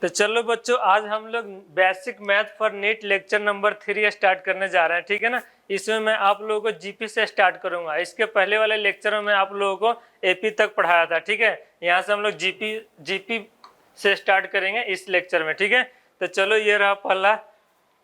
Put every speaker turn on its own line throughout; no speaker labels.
तो चलो बच्चों, आज हम लोग basic math for NEET lecture number 3 start करने जा रहे हैं। ठीक है ना। इसमें मैं आप लोगों को जीपी से स्टार्ट करूंगा। इसके पहले वाले लेक्चर में आप लोगों को एपी तक पढ़ाया था। ठीक है, यहाँ से हम लोग जीपी से स्टार्ट करेंगे इस लेक्चर में। ठीक है, तो चलो ये रहा पहला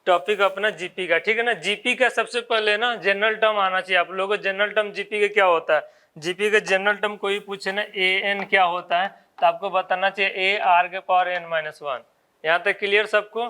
टॉपिक अपना जीपी का। ठीक है ना। जीपी का सबसे पहले ना जनरल टर्म आना चाहिए आप लोगों को। जनरल टर्म जीपी का क्या होता है? जीपी का जनरल टर्म कोई पूछे ना ए एन क्या होता है, तो आपको बताना चाहिए ए आर के पावर एन माइनस वन। यहाँ तक क्लियर सबको?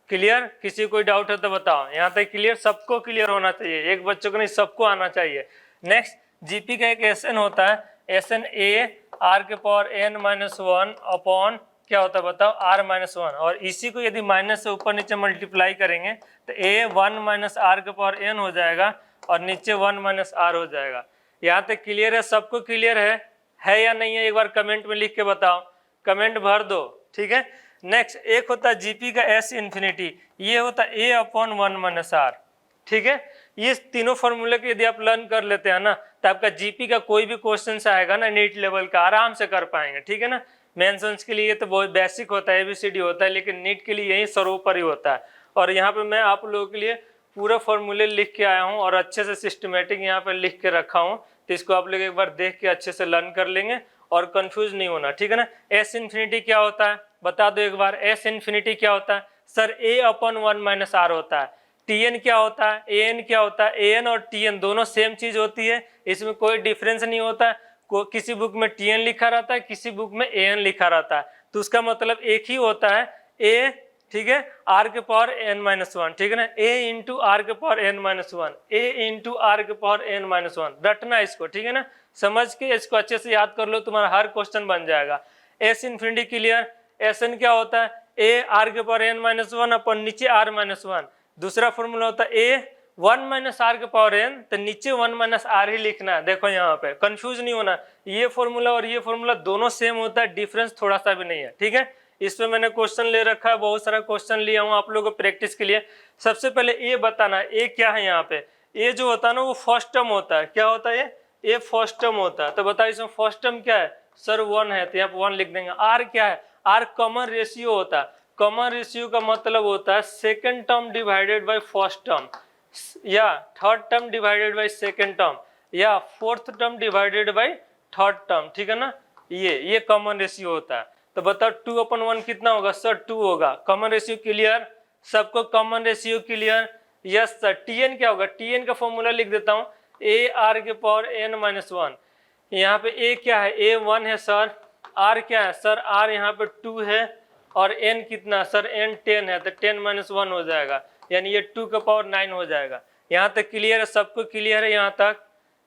क्लियर? किसी कोई डाउट है तो बताओ। यहाँ तक क्लियर? सबको क्लियर होना चाहिए, एक बच्चों को नहीं, सबको आना चाहिए। नेक्स्ट, जीपी का एक एस एन होता है, एस एन ए आर के power N minus one upon क्या होता है बताओ, आर माइनस वन। और इसी को यदि माइनस से ऊपर नीचे मल्टीप्लाई करेंगे तो ए वन माइनस आर के पावर एन हो जाएगा और नीचे वन माइनस आर हो जाएगा। यहाँ तक क्लियर है? सबको क्लियर है या नहीं है? एक बार कमेंट में लिख के बताओ, कमेंट भर दो। ठीक है। नेक्स्ट, एक होता है जीपी का एस इन्फिनिटी, ये होता है ए अपॉन वन माइनस आर। ठीक है, ये तीनों फॉर्मूले के यदि आप लर्न कर लेते हैं ना, तो आपका जीपी का कोई भी क्वेश्चन आएगा ना नीट लेवल का, आराम से कर पाएंगे। ठीक है ना। मेंशंस के लिए तो बहुत बेसिक होता है, एबीसीडी होता है, लेकिन नीट के लिए यही सर्वोपरि होता है। और यहाँ पे मैं आप लोगों के लिए पूरा फॉर्मूले लिख के आया हूँ और अच्छे से सिस्टमेटिक यहाँ पे लिख के रखा हूँ, तो इसको आप लोग एक बार देख के अच्छे से लर्न कर लेंगे और कंफ्यूज नहीं होना। ठीक है ना। एस इन्फिनिटी क्या होता है बता दो एक बार। एस इन्फिनिटी क्या होता है? Sir A upon one minus R होता है। टी एन क्या होता है? ए एन क्या होता है? ए एन और टी एन दोनों सेम चीज होती है, इसमें कोई डिफरेंस नहीं होता है। किसी बुक में टी एन लिखा रहता है, किसी बुक में ए एन लिखा रहता है, तो उसका मतलब एक ही होता है ए। ठीक है, आर के पावर एन माइनस वन। ठीक है ना। ए इंटू आर के power N minus one, a into r के पावर एन माइनस वन, रटना इसको। ठीक है ना। समझ के इसको अच्छे से याद कर लो, तुम्हारा हर क्वेश्चन बन जाएगा। S infinity clear? S n क्या होता है? ए आर के power N minus one upon नीचे आर माइनस वन। दूसरा फॉर्मूला होता है ए वन माइनस आर के पावर एन, तो नीचे वन माइनस आर ही लिखना है। देखो यहाँ पे कंफ्यूज नहीं होना, ये फॉर्मूला और ये फॉर्मूला दोनों सेम होता है, डिफरेंस थोड़ा सा भी नहीं है। ठीक है, इस पे मैंने क्वेश्चन ले रखा है, बहुत सारा क्वेश्चन लिया हूँ आप लोगों को प्रैक्टिस के लिए। सबसे पहले ए बताना, ए क्या है यहाँ पे? ए जो होता है ना वो फर्स्ट टर्म होता है। क्या होता है? ए फर्स्ट टर्म होता है। तो बताइए इसमें फर्स्ट टर्म क्या है? सर वन है, तो यहाँ पे वन लिख देंगे। आर क्या है? आर कॉमन रेशियो होता है। कॉमन रेशियो का मतलब होता है second term divided by first term, या third term divided by second term, या fourth term divided by third term. ठीक है ना। ये कॉमन रेशियो होता है। तो बताओ 2 अपन 1 कितना होगा? सर 2 होगा। Common ratio clear? सबको common ratio clear? Yes sir. TN क्या होगा? टीएन का फॉर्मूला लिख देता हूँ, ए आर के पावर एन माइनस वन। यहाँ पे ए क्या है? ए 1 है सर। आर क्या है? सर आर यहाँ पे 2 है। और एन कितना? सर एन 10 है, तो 10 माइनस 1 हो जाएगा, यानी ये 2 का पावर 9 हो जाएगा। यहाँ तक क्लियर है? सबको क्लियर है यहाँ तक?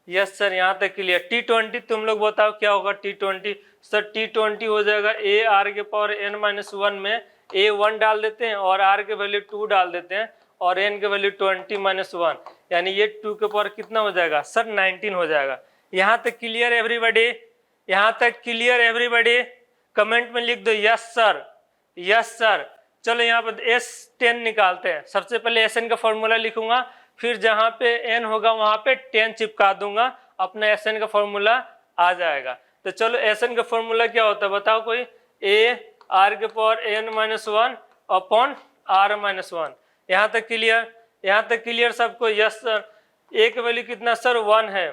यस सर, यहाँ तक क्लियर। T20 तुम लोग बताओ क्या होगा T20? सर T20 हो जाएगा ए आर के पावर एन माइनस वन में ए 1 डाल देते हैं और आर के वैल्यू 2 डाल देते हैं और एन के वैल्यू 20 माइनस वन, यानी ये 2 के पावर कितना हो जाएगा? सर 19 हो जाएगा। यहाँ तक क्लियर एवरीबॉडी? यहाँ तक क्लियर एवरीबॉडी? कमेंट में लिख दो यस सर, यस सर। चलो यहाँ पर S10 निकालते हैं। सबसे पहले SN का फॉर्मूला लिखूंगा, फिर जहाँ पे n होगा वहाँ पे 10 चिपका दूंगा, अपना SN का फॉर्मूला आ जाएगा। तो चलो SN का फॉर्मूला क्या होता है बताओ कोई? ए आर के power N minus one upon r minus one. यहाँ तक क्लियर? यहाँ तक क्लियर सबको? Yes sir. ए के वैल्यू कितना? सर 1 है।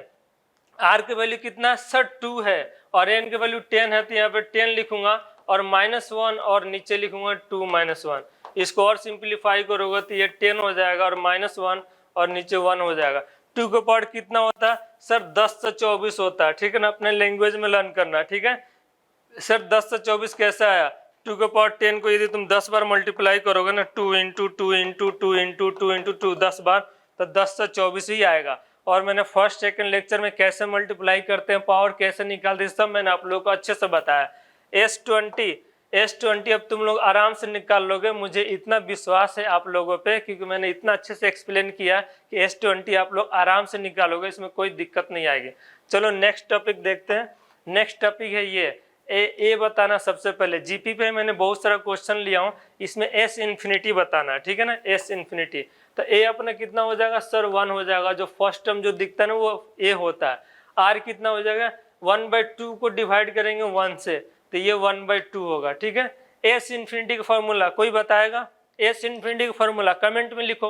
आर के वैल्यू कितना? सर 2 है। और एन के वैल्यू 10 है, तो यहाँ पे 10 लिखूंगा और माइनस वन और नीचे लिखूंगा 2 माइनस वन। इसको और सिंप्लीफाई करोगे तो ये 10 हो जाएगा और माइनस वन और नीचे 1 हो जाएगा। 2 का पावर कितना होता है? सर 10 से 24 होता है। ठीक है ना। अपने लैंग्वेज में लर्न करना है। ठीक है सर। 10 से 24 कैसे आया? 2 का पावर 10 को यदि तुम 10 बार मल्टीप्लाई करोगे ना, 2 इंटू 2 इंटू 2 इंटू 2 इंटू 2 10 बार, तो 10 से 24 ही आएगा। और मैंने फर्स्ट सेकंड लेक्चर में कैसे मल्टीप्लाई करते हैं, पावर कैसे निकालते हैं, सब मैंने आप लोगों को अच्छे से बताया। S20 अब तुम लोग आराम से निकाल लोगे, मुझे इतना विश्वास है आप लोगों पे, क्योंकि मैंने इतना अच्छे से एक्सप्लेन किया कि S20 आप लोग आराम से निकालोगे, इसमें कोई दिक्कत नहीं आएगी। चलो नेक्स्ट टॉपिक देखते हैं। नेक्स्ट टॉपिक है ये ए बताना। सबसे पहले जीपी पे मैंने बहुत सारा क्वेश्चन लिया हूँ, इसमें S इन्फिनिटी बताना है। ठीक है ना। S इन्फिनिटी, तो ए अपना कितना हो जाएगा? सर 1 हो जाएगा। जो फर्स्ट टर्म जो दिखता है ना वो ए होता है। आर कितना हो जाएगा? 1/2 को डिवाइड करेंगे 1 से, तो ये 1/2 होगा। ठीक है। एस इन्फिनिटी का फॉर्मूला कोई बताएगा? एस इन्फिनिटी का फॉर्मूला कमेंट में लिखो।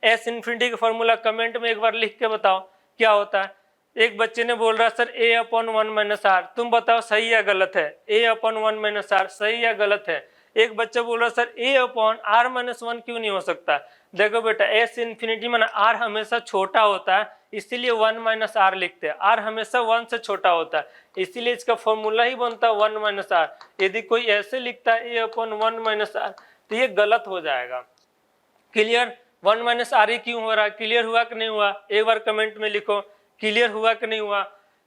एस इन्फिनिटी का फॉर्मूला कमेंट में एक बार लिख के बताओ क्या होता है। एक बच्चे ने बोल रहा sir a upon 1 minus r, तुम बताओ सही या गलत है? a अपॉन 1 माइनस आर सही या गलत है? एक बच्चा बोल रहा sir a upon r minus 1 क्यों नहीं हो सकता? देखो बेटा एस इन्फिनिटी में आर हमेशा छोटा होता है, इसीलिए 1 माइनस आर लिखते हैं। आर हमेशा 1 से छोटा होता है, इसीलिए इसका फॉर्मूला ही बनता है 1 माइनस आर। यदि कोई ऐसे लिखता है a अपॉन 1 माइनस आर तो ये गलत हो जाएगा। क्लियर? 1 माइनस आर ही क्यों हो रहा है? क्लियर हुआ कि नहीं हुआ? एक बार कमेंट में लिखो क्लियर हुआ कि नहीं हुआ।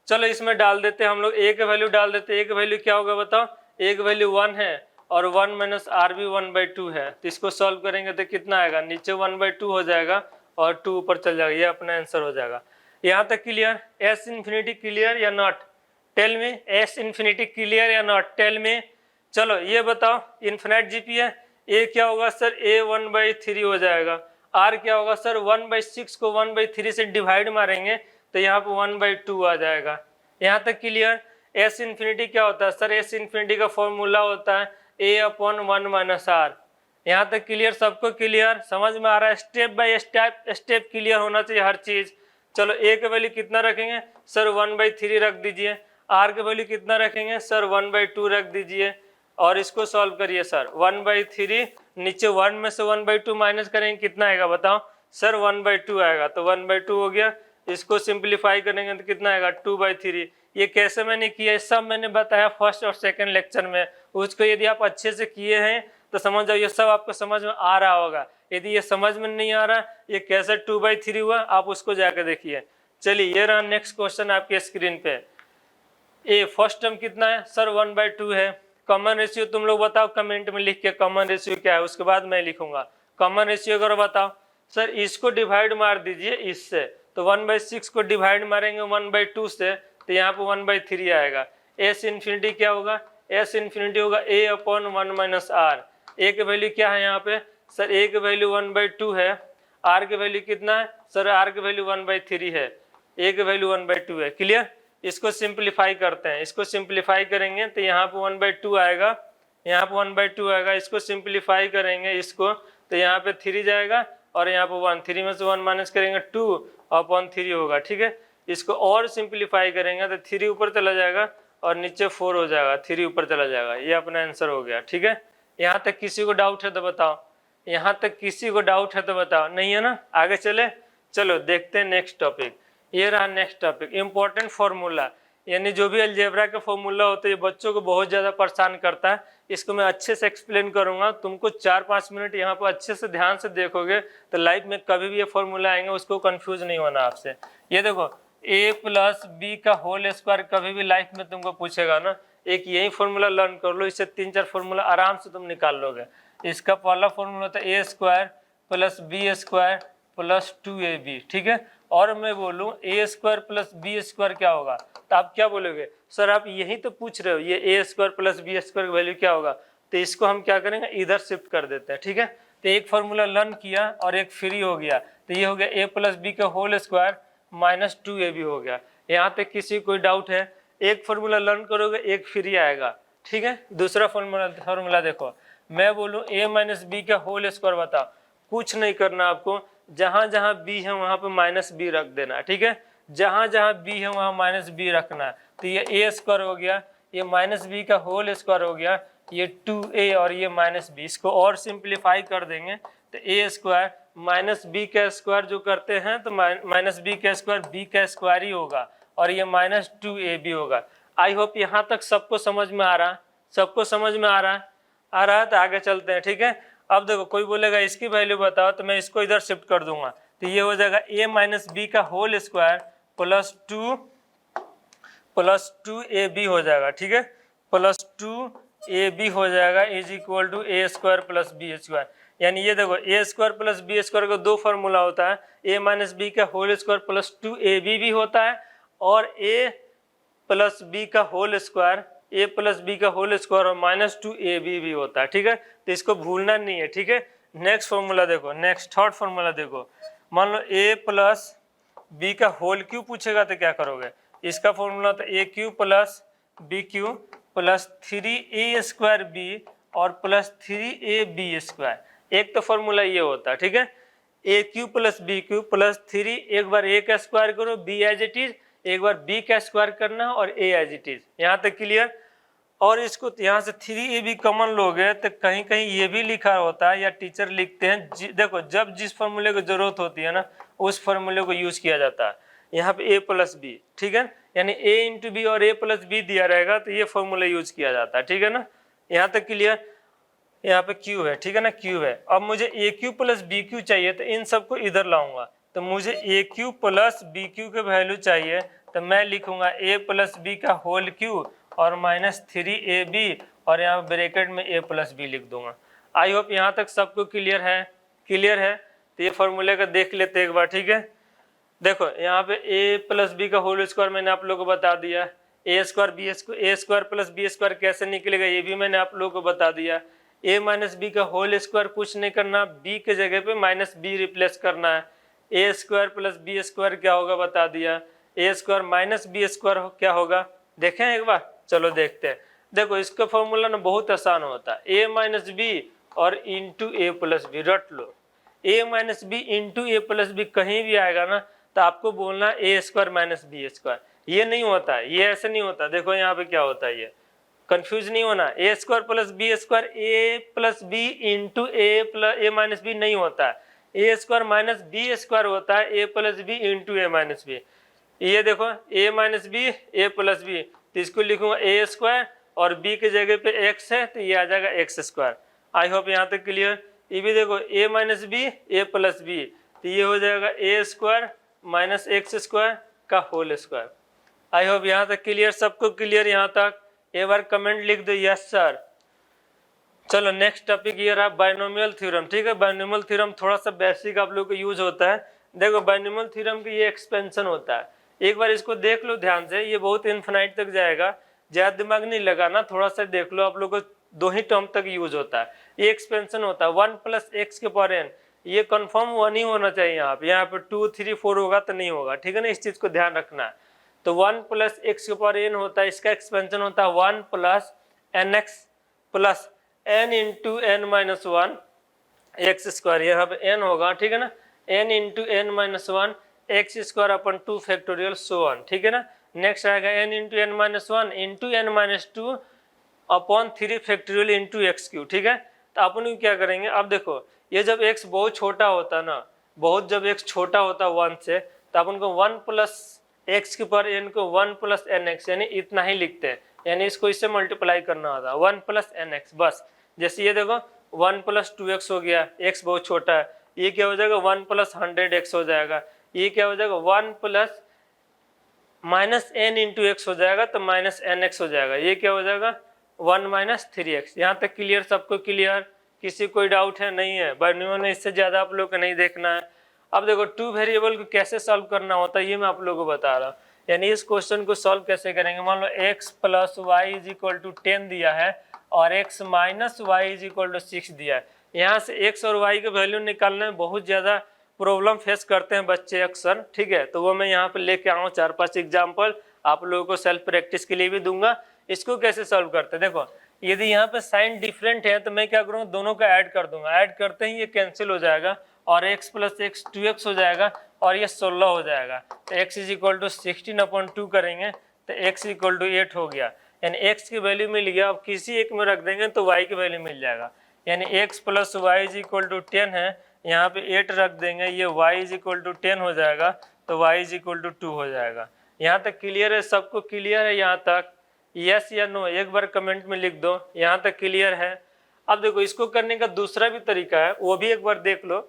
चलो इसमें डाल देते हम लोग, a का वैल्यू डाल देते। a का वैल्यू क्या होगा बताओ? a का वैल्यू 1 है और 1 माइनस आर भी 1/2 है, तो इसको सॉल्व करेंगे तो कितना आएगा? नीचे 1/2 हो जाएगा और 2 ऊपर चल जाएगा, ये अपना आंसर हो जाएगा। यहाँ तक क्लियर? एस इन्फिनिटी क्लियर या not? Tell me S infinity clear या नॉट? Tell me. चलो ये बताओ इन्फिनाइट जीपी है, a क्या होगा सर? a 1/3 हो जाएगा। r क्या होगा सर? 1/6 को 1/3 से डिवाइड मारेंगे तो यहाँ पे 1/2 आ जाएगा। यहाँ तक क्लियर? एस इन्फिनिटी क्या होता है सर? एस इन्फिनिटी का फॉर्मूला होता है a अपॉन 1 माइनस आर। यहाँ तक क्लियर? सबको क्लियर समझ में आ रहा है? स्टेप बाय स्टेप क्लियर होना चाहिए हर चीज। चलो a का वैल्यू कितना रखेंगे सर? 1/3 रख दीजिए। r का वैल्यू कितना रखेंगे सर? 1/2 रख दीजिए और इसको सॉल्व करिए सर। 1/3 नीचे 1 में से 1/2 माइनस करेंगे कितना आएगा बताओ सर? 1/2 आएगा, तो 1/2 हो गया। इसको सिंप्लीफाई करेंगे तो कितना आएगा? 2/3। ये कैसे मैंने किया, सब मैंने बताया फर्स्ट और सेकंड लेक्चर में। उसको यदि आप अच्छे से किए हैं तो समझ जाओ ये सब आपको समझ में आ रहा होगा। यदि ये समझ में नहीं आ रहा ये कैसे 2/3 हुआ, आप उसको जाकर देखिए। चलिए ये रहा नेक्स्ट क्वेश्चन आपके स्क्रीन पे। ए फर्स्ट टर्म कितना है सर? 1/2 है। कॉमन रेशियो तुम लोग बताओ कमेंट में लिख के कॉमन रेशियो क्या है, उसके बाद मैं लिखूंगा। कॉमन रेशियो अगर बताओ सर, इसको डिवाइड मार दीजिए इससे, तो 1/6 को डिवाइड मारेंगे 1/2 से तो यहाँ पे 1/3 आएगा। एस इन्फिनिटी क्या होगा? एस इन्फिनिटी होगा a अपॉन 1 माइनस आर। ए के वैल्यू क्या है यहाँ पे सर? a के वैल्यू 1/2 है। r के वैल्यू कितना है सर? r के वैल्यू 1/3 है। a के वैल्यू 1/2 है। क्लियर? इसको सिंप्लीफाई करते हैं, इसको सिंप्लीफाई करेंगे तो यहाँ पे 1/2 आएगा, यहाँ पे 1/2 आएगा। इसको सिंप्लीफाई करेंगे इसको तो यहाँ पे 3 जाएगा और यहाँ पे 1, 3 में से 1 माइनस करेंगे 2 अपॉन 3 होगा। ठीक है, इसको और सिंप्लीफाई करेंगे तो 3 ऊपर चला जाएगा और नीचे 4 हो जाएगा, 3 ऊपर चला जाएगा। ये अपना आंसर हो गया। ठीक है, यहाँ तक किसी को डाउट है तो बताओ, यहाँ तक किसी को डाउट है तो बताओ। नहीं है ना? आगे चले, चलो देखते हैं नेक्स्ट टॉपिक। ये रहा नेक्स्ट टॉपिक, इंपॉर्टेंट फॉर्मूला। यानी जो भी अलजेब्रा का फॉर्मूला होता है ये बच्चों को बहुत ज़्यादा परेशान करता है। इसको मैं अच्छे से एक्सप्लेन करूंगा, तुमको 4-5 मिनट यहाँ पर अच्छे से ध्यान से देखोगे तो लाइफ में कभी भी ये फॉर्मूला आएंगे उसको कंफ्यूज नहीं होना आपसे। ये देखो a प्लस बी का होल स्क्वायर कभी भी लाइफ में तुमको पूछेगा ना, एक यही फॉर्मूला लर्न कर लो, इससे 3-4 फॉर्मूला आराम से तुम निकाल लोगे। इसका पहला फॉर्मूला होता है a square plus b square plus 2ab। ठीक है, और मैं बोलूं a square plus b square क्या होगा तो आप क्या बोलोगे सर? आप यही तो पूछ रहे हो ये a square plus b square की वैल्यू क्या होगा, तो इसको हम क्या करेंगे इधर शिफ्ट कर देते हैं। ठीक है, तो एक फॉर्मूला लर्न किया और एक फ्री हो गया, तो ये हो गया a प्लस बी का होल स्क्वायर माइनस 2ab हो गया। यहाँ तक किसी कोई डाउट है? एक फॉर्मूला लर्न करोगे एक फ्री आएगा। ठीक है, दूसरा फॉर्मूला देखो, मैं बोलूँ a माइनस बी का होल स्क्वायर बताओ, कुछ नहीं करना आपको, जहां जहां b है वहां पे माइनस b रख देना। ठीक है, जहां जहां b है वहां माइनस b रखना है। तो ये a स्क्वायर हो गया, ये माइनस b का होल स्क्वायर हो गया, ये 2a और ये माइनस b। इसको और सिंप्लीफाई कर देंगे तो a स्क्वायर माइनस b का स्क्वायर जो करते हैं तो माइनस b का स्क्वायर b का स्क्वायर ही होगा और ये माइनस 2ab होगा। आई होप यहाँ तक सबको समझ में आ रहा, सबको समझ में आ रहा है तो आगे चलते हैं। ठीक है, अब देखो कोई बोलेगा इसकी वैल्यू बताओ, तो मैं इसको इधर शिफ्ट कर दूंगा, तो ये हो जाएगा a माइनस बी का होल स्क्वायर प्लस 2ab हो जाएगा। ठीक है, प्लस 2ab हो जाएगा is equal to a square plus b square. यानी ये देखो a square plus b square का दो फार्मूला होता है, a माइनस बी का होल स्क्वायर प्लस 2ab भी होता है और a प्लस बी का whole square a plus b का होल स्क्वायर और माइनस 2ab भी होता है। ठीक है, तो इसको भूलना नहीं है। ठीक है, नेक्स्ट फॉर्मूला देखो, नेक्स्ट थर्ड फॉर्मूला देखो, मान लो a प्लस बी का होल क्यूब पूछेगा तो क्या करोगे? इसका फॉर्मूला तो a cube plus b cube plus 3a square b और प्लस 3ab²। एक तो फॉर्मूला ये होता है, ठीक है, a³ प्लस b³ प्लस 3, एक बार a का स्क्वायर करो, b एज इट इज, एक बार b का स्क्वायर करना और a एज इट इज। यहाँ तक क्लियर। और इसको यहाँ से 3ab कॉमन लोगे तो कहीं कहीं ये भी लिखा होता है या टीचर लिखते हैं, देखो जब जिस फॉर्मूले की जरूरत होती है ना उस फॉर्मूले को यूज किया जाता है। यहाँ पे a प्लस बी, ठीक है, यानी a इंटू बी और a प्लस बी दिया रहेगा तो ये फॉर्मूला यूज किया जाता है, ठीक है ना। यहाँ तक क्लियर। यहाँ पे q है, ठीक है ना, q है। अब मुझे a³ प्लस b³ चाहिए तो इन सबको इधर लाऊंगा, तो मुझे a³ प्लस b³ के वैल्यू चाहिए तो मैं लिखूंगा a प्लस बी का होल क्यू और माइनस 3ab और यहाँ ब्रैकेट में a प्लस बी लिख दूंगा। आई होप यहाँ तक सबको क्लियर है। क्लियर है तो ये फॉर्मूले का देख लेते एक बार, ठीक है। देखो यहाँ पे a प्लस बी का होल स्क्वायर मैंने आप लोगों को बता दिया, a square plus b square कैसे निकलेगा ये भी मैंने आप लोगों को बता दिया। a माइनस बी का होल स्क्वायर कुछ नहीं करना, b के जगह पे माइनस बी रिप्लेस करना है। a square plus b square क्या होगा बता दिया, a square minus b square क्या होगा देखें एक बार, चलो देखते हैं। देखो इसका फॉर्मूला ना बहुत आसान होता है, a माइनस बी और इंटू ए प्लस बी, रट लो। a minus b into a plus b कहीं भी आएगा ना तो आपको बोलना a square minus b square, ये नहीं होता है, ये ऐसे नहीं होता। देखो यहाँ पे क्या होता है, ये कंफ्यूज नहीं होना, a square plus b square a plus b into a minus b नहीं होता है, a square minus b square होता है a plus b into a minus b. ये देखो a minus b a plus b, तो इसको लिखूंगा a स्क्वायर और b के जगह पे x है तो ये आ जाएगा x स्क्वायर। आई होप यहाँ तक क्लियर। ये भी देखो a minus b a plus b, तो ये हो जाएगा a square minus x square का होल स्क्वायर। आई होप यहाँ तक क्लियर, सबको क्लियर यहाँ तक। एक बार कमेंट लिख दो यस सर। चलो नेक्स्ट टॉपिक ये रहा बाइनोमियल थ्योरम, ठीक है। बाइनोमियल थ्योरम थोड़ा सा बेसिक आप लोग को यूज होता है। देखो बाइनोमियल थ्योरम की ये एक्सपेंशन होता है, एक बार इसको देख लो ध्यान से, ये बहुत इनफिनाइट तक जाएगा, ज्यादा दिमाग नहीं लगाना, थोड़ा सा देख लो। आप लोग को दो ही टर्म तक यूज होता है, ये एक्सपेंशन होता है 1 प्लस एक्स के पावर n, ये कंफर्म 1 ही होना चाहिए। यहाँ पे 2 3 4 होगा तो नहीं होगा, ठीक है ना, इस चीज को ध्यान रखना है। तो 1 प्लस एक्स के पावर n होता है, इसका एक्सपेंशन होता है 1 plus n x plus n into n minus 1 x square, यहाँ पे n होगा, ठीक है ना, n into n minus 1 x square upon 2 factorial so on, ठीक है ना। नेक्स्ट आएगा n into n minus 1 into n minus 2 upon 3 factorial into x cube, ठीक है। तो अपन क्या करेंगे, अब देखो ये जब x बहुत छोटा होता है ना, बहुत जब x छोटा होता है 1 से, तो अपन को 1 प्लस एक्स के पर n को 1 प्लस एन एक्स यानी इतना ही लिखते हैं, यानी इसको इससे मल्टीप्लाई करना होता है 1 प्लस एन एक्स बस। जैसे ये देखो 1 प्लस 2x हो गया, x बहुत छोटा है, ये क्या हो जाएगा 1 प्लस 100x हो जाएगा, ये क्या हो जाएगा 1 plus minus n into x हो जाएगा तो माइनस एन एक्स हो जाएगा, ये क्या हो जाएगा 1 माइनस 3x। यहाँ तक क्लियर, सबको क्लियर, किसी कोई डाउट है नहीं है। बाइनोमियल में इससे ज्यादा आप लोग को नहीं देखना है। अब देखो 2 वेरिएबल को कैसे सॉल्व करना होता है ये मैं आप लोगों को बता रहा हूँ, यानी इस क्वेश्चन को सॉल्व कैसे करेंगे। मान लो x plus y is equal to 10 दिया है और x minus y is equal to 6 दिया है। यहाँ से x और y के वैल्यू निकालने में बहुत ज़्यादा प्रॉब्लम फेस करते हैं बच्चे अक्सर, ठीक है। तो वो मैं यहाँ पे लेके आऊँ 4-5 एग्जाम्पल आप लोगों को सेल्फ प्रैक्टिस के लिए भी दूंगा। इसको कैसे सॉल्व करते हैं, देखो यदि यहाँ पे साइन डिफरेंट है तो मैं क्या करूँगा, दोनों का ऐड कर दूंगा, ऐड करते ही ये कैंसिल हो जाएगा और x प्लस एक्स 2x हो जाएगा और ये 16 हो जाएगा। तो x इज इक्वल टू 16/2 करेंगे तो x इक्वल टू 8 हो गया, यानी x की वैल्यू मिल गया। अब किसी एक में रख देंगे तो y की वैल्यू मिल जाएगा, यानी x plus y is equal to 10 है, यहाँ पे 8 रख देंगे, ये y इज इक्वल टू 10 हो जाएगा तो y इज इक्वल टू 2 हो जाएगा। यहाँ तक क्लियर है, सबको क्लियर है यहाँ तक, यस या नो एक बार कमेंट में लिख दो। यहाँ तक क्लियर है। अब देखो इसको करने का दूसरा भी तरीका है, वो भी एक बार देख लो।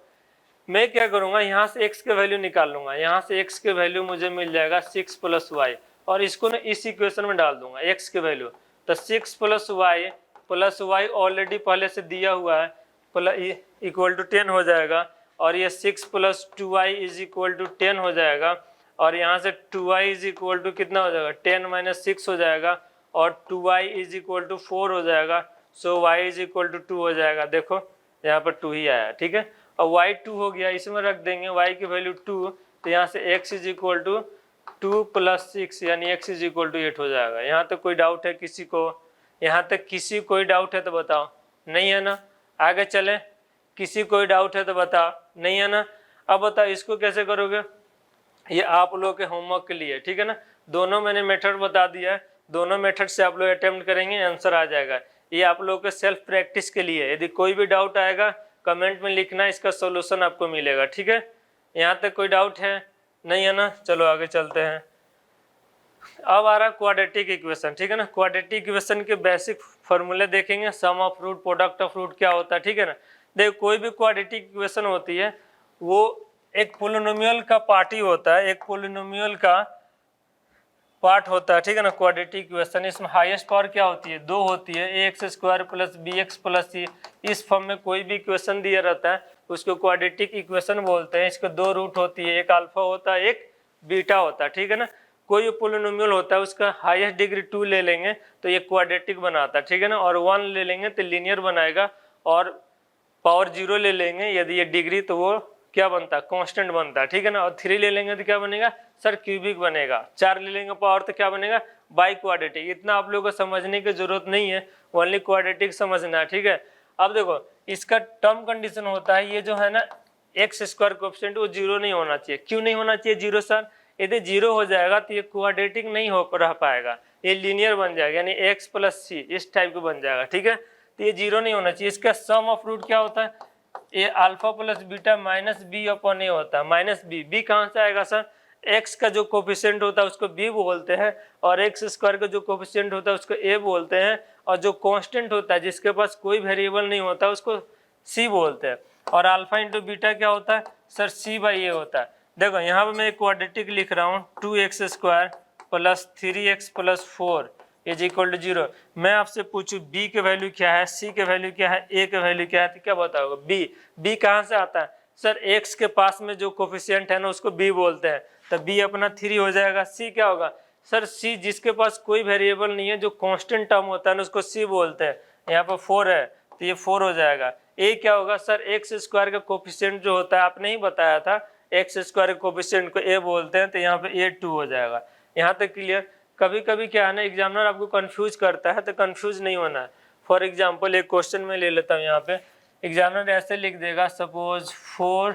मैं क्या करूँगा, यहाँ से x के वैल्यू निकाल लूंगा, यहाँ से x के वैल्यू मुझे मिल जाएगा 6 प्लस वाई और इसको ना इस इक्वेशन में डाल दूंगा x के वैल्यू, तो 6 प्लस वाई ऑलरेडी पहले से दिया हुआ है प्लस इक्वल टू 10 हो जाएगा और ये 6 plus 2y is equal to 10 हो जाएगा और यहाँ से 2y इज इक्वल टू कितना हो जाएगा 10 माइनस 6 हो जाएगा और 2y इज इक्वल टू 4 हो जाएगा, सो y इज इक्वल टू 2 हो जाएगा। देखो यहाँ पर 2 ही आया, ठीक है। और y 2 हो गया, इसमें रख देंगे y की वैल्यू 2, तो यहाँ से x is equal to 2 plus 6 यानी x इज इक्वल टू 8 हो जाएगा। यहाँ तक कोई डाउट है किसी को, यहाँ तक किसी कोई डाउट है तो बताओ। नहीं है ना। आगे चलें, किसी कोई डाउट है तो बता, नहीं है ना। अब बता इसको कैसे करोगे, ये आप लोगों के होमवर्क के लिए, ठीक है ना। दोनों मैंने मेथड बता दिया है, दोनों मेथड से आप लोग अटेम्प्ट करेंगे, आंसर आ जाएगा। ये आप लोगों के सेल्फ प्रैक्टिस के लिए, यदि कोई भी डाउट आएगा कमेंट में लिखना, इसका सोल्यूशन आपको मिलेगा, ठीक है। यहाँ तक कोई डाउट है, नहीं है ना। चलो आगे चलते हैं। अब आ रहा क्वाड्रेटिक इक्वेशन, ठीक है ना। क्वाड्रेटिक इक्वेशन के बेसिक फॉर्मूले देखेंगे, sum of root, product of root क्या होता है, ठीक है ना। देखो कोई भी क्वाड्रेटिक इक्वेशन होती है वो एक पोलिनोमियल का पार्ट ही होता है, एक पोलिनोमियल का पार्ट होता है, ठीक है ना। क्वाड्रेटिक इक्वेशन, इसमें हाईएस्ट पावर क्या होती है, 2 होती है, ax² plus bx plus c। इस फॉर्म में कोई भी इक्वेशन दिया रहता है उसको क्वाड्रेटिक इक्वेशन बोलते हैं। इसके 2 रूट होती है, एक अल्फा होता है, एक बीटा होता है, ठीक है ना। कोई पोलिनोमियल होता है उसका हाईएस्ट डिग्री 2 ले लेंगे तो ये क्वाड्रेटिक बनाता है, ठीक है ना। और 1 ले लेंगे तो लीनियर बनाएगा, और पावर 0 ले लेंगे यदि ये डिग्री तो वो क्या बनता है, कांस्टेंट बनता है, ठीक है ना। और 3 ले लेंगे तो क्या बनेगा सर, क्यूबिक बनेगा। 4 ले लेंगे पावर तो क्या बनेगा, बाई क्वाड्रेटिक। इतना आप लोगों को समझने की जरूरत नहीं है, ओनली क्वाड्रेटिक समझना है, ठीक है। अब देखो इसका टर्म कंडीशन होता है, ये जो है ना x² कोएफिशिएंट वो 0 नहीं होना चाहिए। क्यों नहीं होना चाहिए 0 सर, यदि 0 हो जाएगा तो ये क्वाड्रेटिक नहीं हो रह पाएगा, ये लीनियर बन जाएगा, यानी x प्लस c इस टाइप का बन जाएगा, ठीक है। तो ये 0 नहीं होना चाहिए। इसका सम ऑफ रूट क्या होता है, ये alpha plus beta minus B upon A होता है, माइनस बी। बी कहाँ से आएगा सर, x का जो कोफिशिएंट होता है उसको b बोलते हैं, और x² का जो कोफिशिएंट होता है उसको a बोलते हैं, और जो कांस्टेंट होता है जिसके पास कोई वेरिएबल नहीं होता उसको c बोलते हैं। और अल्फा इंटू बीटा क्या होता है सर, c/a होता है। देखो यहाँ पे मैं एक क्वाड्रेटिक लिख रहा हूँ, 2x² plus 3x plus 4 is equal to 0। मैं आपसे पूछूं b के वैल्यू क्या है, c के वैल्यू क्या है, a के वैल्यू क्या है, तो क्या बताओगे, b कहाँ से आता है सर, x के पास में जो कोफिशिएंट है ना उसको b बोलते हैं, तो b अपना 3 हो जाएगा। c क्या होगा सर, c जिसके पास कोई वेरिएबल नहीं है, जो कांस्टेंट टर्म होता है ना उसको c बोलते हैं। यहाँ पर 4 है तो ये 4 हो जाएगा। a क्या होगा सर, x² का कोफिशिएंट जो होता है आपने ही बताया था, x² कोफिशिएंट को a बोलते हैं, तो यहाँ पे a 2 हो जाएगा। यहाँ तक क्लियर। कभी कभी क्या है ना, एग्जामिनर आपको कंफ्यूज करता है, तो कंफ्यूज नहीं होना है। फॉर एग्जांपल एक क्वेश्चन में ले लेता हूँ, यहाँ पे एग्जामिनर ऐसे लिख देगा, सपोज 4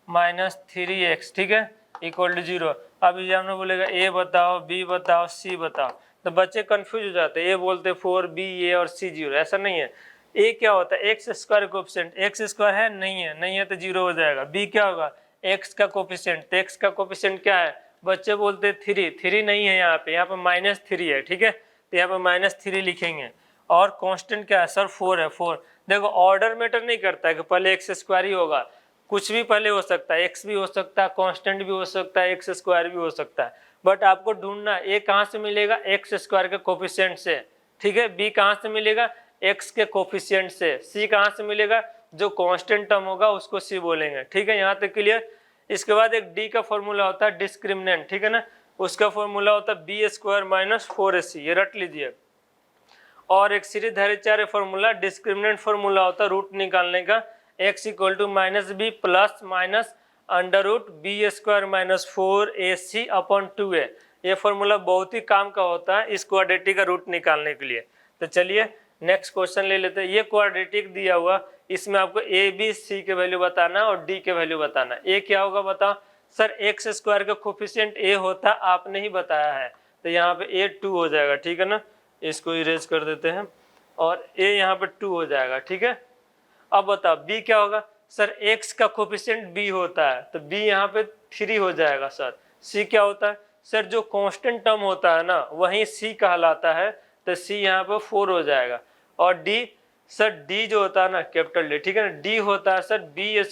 माइनस 3x, ठीक है, इक्वल टू 0। अब एग्जामिनर बोलेगा a बताओ, b बताओ, c बताओ, तो बच्चे कंफ्यूज हो जाते हैं, a बोलते 4, b a और c 0। ऐसा नहीं है। a क्या होता है, x² कोफिशिएंट, x² है, नहीं है तो 0 हो जाएगा। b क्या होगा, x का कोफिशिएंट, तो x का कोफिशिएंट क्या है, बच्चे बोलते 3 नहीं है, यहाँ पे -3 है, ठीक है, तो यहाँ पे -3 लिखेंगे। और कांस्टेंट क्या है सर, 4 है, 4। देखो ऑर्डर मैटर नहीं करता है कि पहले x² ही होगा, कुछ भी पहले हो सकता है, x भी हो सकता है, कांस्टेंट भी हो सकता है, x² भी हो सकता है, बट आपको ढूंढना a कहाँ से मिलेगा, x² के कोफिशिएंट से, ठीक है। b कहाँ से मिलेगा, x के कोफिशिएंट से। c कहाँ से मिलेगा, जो कांस्टेंट टर्म होगा उसको c बोलेंगे, ठीक है। यहाँ तक क्लियर। इसके बाद एक d का फॉर्मूला होता है डिस्क्रिमिनेंट, ठीक है ना, उसका फॉर्मूला होता है b² - 4ac, ये रट लीजिए। और एक सीरीज धारिचार्य फॉर्मूला, डिस्क्रिमिनेंट फॉर्मूला होता है रूट निकालने का, x equal to -b plus minus √b² - 4ac upon 2a। ये फॉर्मूला बहुत ही काम का होता है इस क्वाड्रेटिक का रूट निकालने के लिए। तो चलिए नेक्स्ट क्वेश्चन ले लेते हैं। ये क्वाड्रेटिक दिया हुआ, इसमें आपको a b c के वैल्यू बताना और d के वैल्यू बताना। a क्या होगा बताओ सर, x² का कोफिशिएंट a होता है, आपने ही बताया है, तो यहाँ पे a 2 हो जाएगा, ठीक है ना। इसको इरेज कर देते हैं और a यहाँ पे 2 हो जाएगा, ठीक है। अब बताओ b क्या होगा सर, x का कोफिशिएंट b होता है, तो b यहाँ पे 3 हो जाएगा सर। c क्या होता है सर, जो कांस्टेंट टर्म होता है ना वही c कहलाता है, तो c यहाँ पे 4 हो जाएगा। और d सर, d जो होता है ना कैपिटल D, ठीक है ना, d होता है सर b² -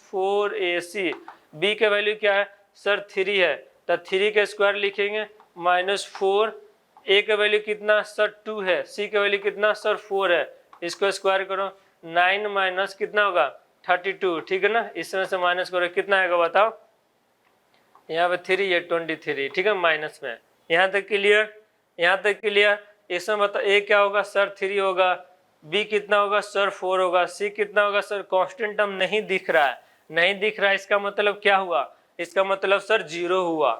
4ac। b के वैल्यू क्या है सर, 3 है, तो 3 का स्क्वायर लिखेंगे -4। a का वैल्यू कितना सर, 2 है, c का वैल्यू कितना सर, 4 है, इसको स्क्वायर करो, 9 माइनस कितना होगा 32, ठीक है ना। इसमें से माइनस करो कितना आएगा बताओ, यहाँ पे 3 है 23, ठीक है, माइनस में। यहाँ तक क्लियर, यहाँ तक क्लियर। इसमें बताओ a क्या होगा सर, 3 होगा, b कितना होगा सर, 4 होगा, c कितना होगा सर, कांस्टेंट टर्म नहीं दिख रहा है, नहीं दिख रहा है, इसका मतलब क्या हुआ, इसका मतलब सर 0 हुआ।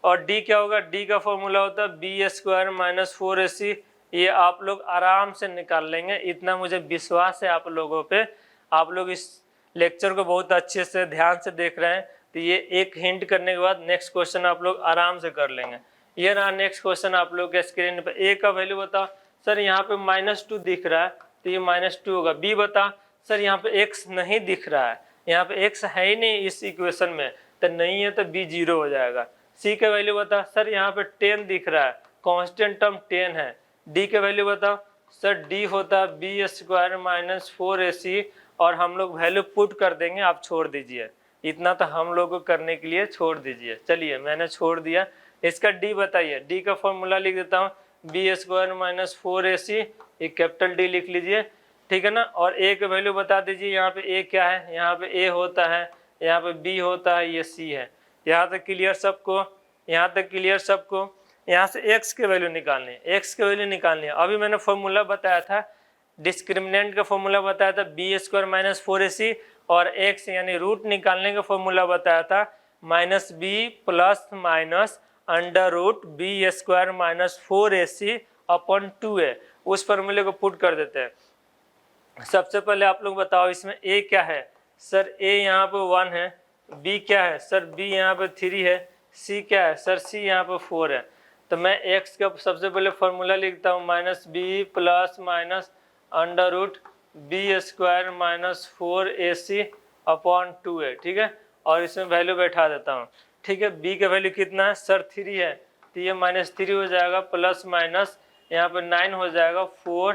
और d क्या होगा, d का फॉर्मूला होता है b² - 4ac ये आप लोग आराम से निकाल लेंगे, इतना मुझे विश्वास है आप लोगों पे। आप लोग इस लेक्चर को बहुत अच्छे से ध्यान से देख रहे हैं, तो ये एक हिंट करने के बाद नेक्स्ट क्वेश्चन आप लोग आराम से कर लेंगे। ये रहा नेक्स्ट क्वेश्चन आप लोग के स्क्रीन पे। ए का वैल्यू बताओ। सर यहाँ पे -2 दिख रहा है, तो ये -2 होगा। बी बता। सर यहाँ पे x नहीं दिख रहा है, यहाँ पे x है ही नहीं इस इक्वेशन में, तो नहीं है तो बी 0 हो जाएगा। सी का वैल्यू बता। सर यहाँ पे 10 दिख रहा है, कांस्टेंट टर्म 10 है। डी का वैल्यू बताओ। सर डी होता बी स्क्वायर माइनस 4ac, और हम लोग वैल्यू पुट कर देंगे, आप छोड़ दीजिए। इतना तो हम लोग को करने के लिए छोड़ दीजिए। चलिए मैंने छोड़ दिया। इसका डी बताइए। डी का फॉर्मूला लिख देता हूँ, बी स्क्वायर माइनस 4ac, ये कैपिटल डी लिख लीजिए, ठीक है ना। और ए का वैल्यू बता दीजिए। यहाँ पे ए क्या है, यहाँ पे ए होता है, यहाँ पे बी होता है, ये सी है। यहाँ तक क्लियर सबको, यहाँ तक क्लियर सबको। यहाँ से x के वैल्यू निकालनी है, x के वैल्यू निकालनी है। अभी मैंने फॉर्मूला बताया था, डिस्क्रिमिनेंट का फॉर्मूला बताया था बी स्क्वायर माइनस 4ac, और x यानी रूट निकालने का फॉर्मूला बताया था -b plus minus under root b square minus 4ac upon 2a। उस फॉर्मूले को पुट कर देते हैं। सबसे पहले आप लोग बताओ इसमें a क्या है। सर a यहाँ पे 1 है, b क्या है, सर b यहाँ पे 3 है, c क्या है, सर c यहाँ पे 4 है। तो मैं x का सबसे पहले फॉर्मूला लिखता हूँ, -b plus minus under root b square minus 4ac upon 2a, ठीक है। और इसमें वैल्यू बैठा देता हूँ, ठीक है। b का वैल्यू कितना है, सर 3 है, तो ये -3 हो जाएगा, प्लस माइनस यहाँ पे 9 हो जाएगा 4।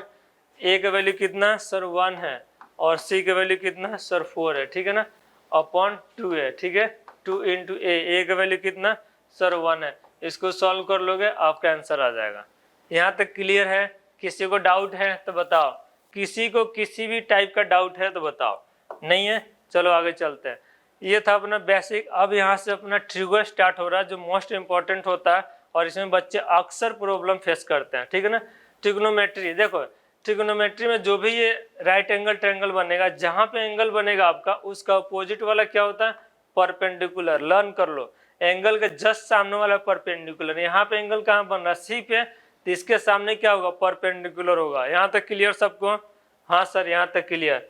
a का वैल्यू कितना है, सर 1 है, और c का वैल्यू कितना है, सर 4 है, ठीक है ना, अपॉन 2a, ठीक है। 2 इंटू a का वैल्यू कितना, सर 1 है। इसको सॉल्व कर लोगे आपका आंसर आ जाएगा। यहाँ तक क्लियर है। किसी को डाउट है तो बताओ, किसी को किसी भी टाइप का डाउट है तो बताओ, नहीं है चलो आगे चलते हैं। ये था अपना बेसिक। अब यहाँ से अपना ट्रिगर स्टार्ट हो रहा है, जो मोस्ट इंपॉर्टेंट होता है, और इसमें बच्चे अक्सर प्रॉब्लम फेस करते हैं, ठीक है ना। ट्रिग्नोमेट्री, देखो ट्रिग्नोमेट्री में जो भी ये राइट एंगल ट्रायंगल बनेगा, जहाँ पे एंगल बनेगा आपका, उसका अपोजिट वाला क्या होता है, परपेंडिकुलर। लर्न कर लो, एंगल के जस्ट सामने वाला परपेंडिकुलर। यहाँ पे एंगल कहाँ बन रहा है, सी पे, तो इसके सामने क्या होगा, परपेंडिकुलर होगा। यहाँ तक क्लियर सबको। हाँ सर यहाँ तक क्लियर,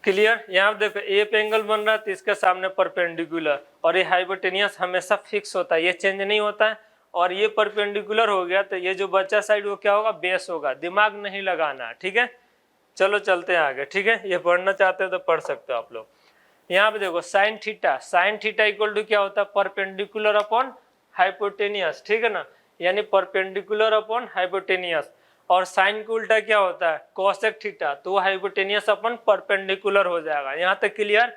क्लियर। यहाँ देखो ए पे एंगल बन रहा है, तो इसके सामने परपेंडिकुलर, और ये हाइपोटेनियस हमेशा फिक्स होता है, ये चेंज नहीं होता है। और ये परपेंडिकुलर हो गया, तो ये जो बचा साइड वो क्या होगा, बेस होगा। दिमाग नहीं लगाना है, ठीक है। चलो चलते हैं आगे, ठीक है। ये पढ़ना चाहते हो तो पढ़ सकते हो आप लोग। यहाँ पे देखो sine theta, sine theta equal to क्या होता है, परपेंडिकुलर अपॉन हाइपोटेनियस, ठीक है ना, यानी परपेंडिकुलर अपॉन हाइपोटेनियस। और साइन का उल्टा क्या होता है, कोसेक थीटा, तो हाइपोटेनियस अपॉन परपेंडिकुलर हो जाएगा। यहाँ तक क्लियर।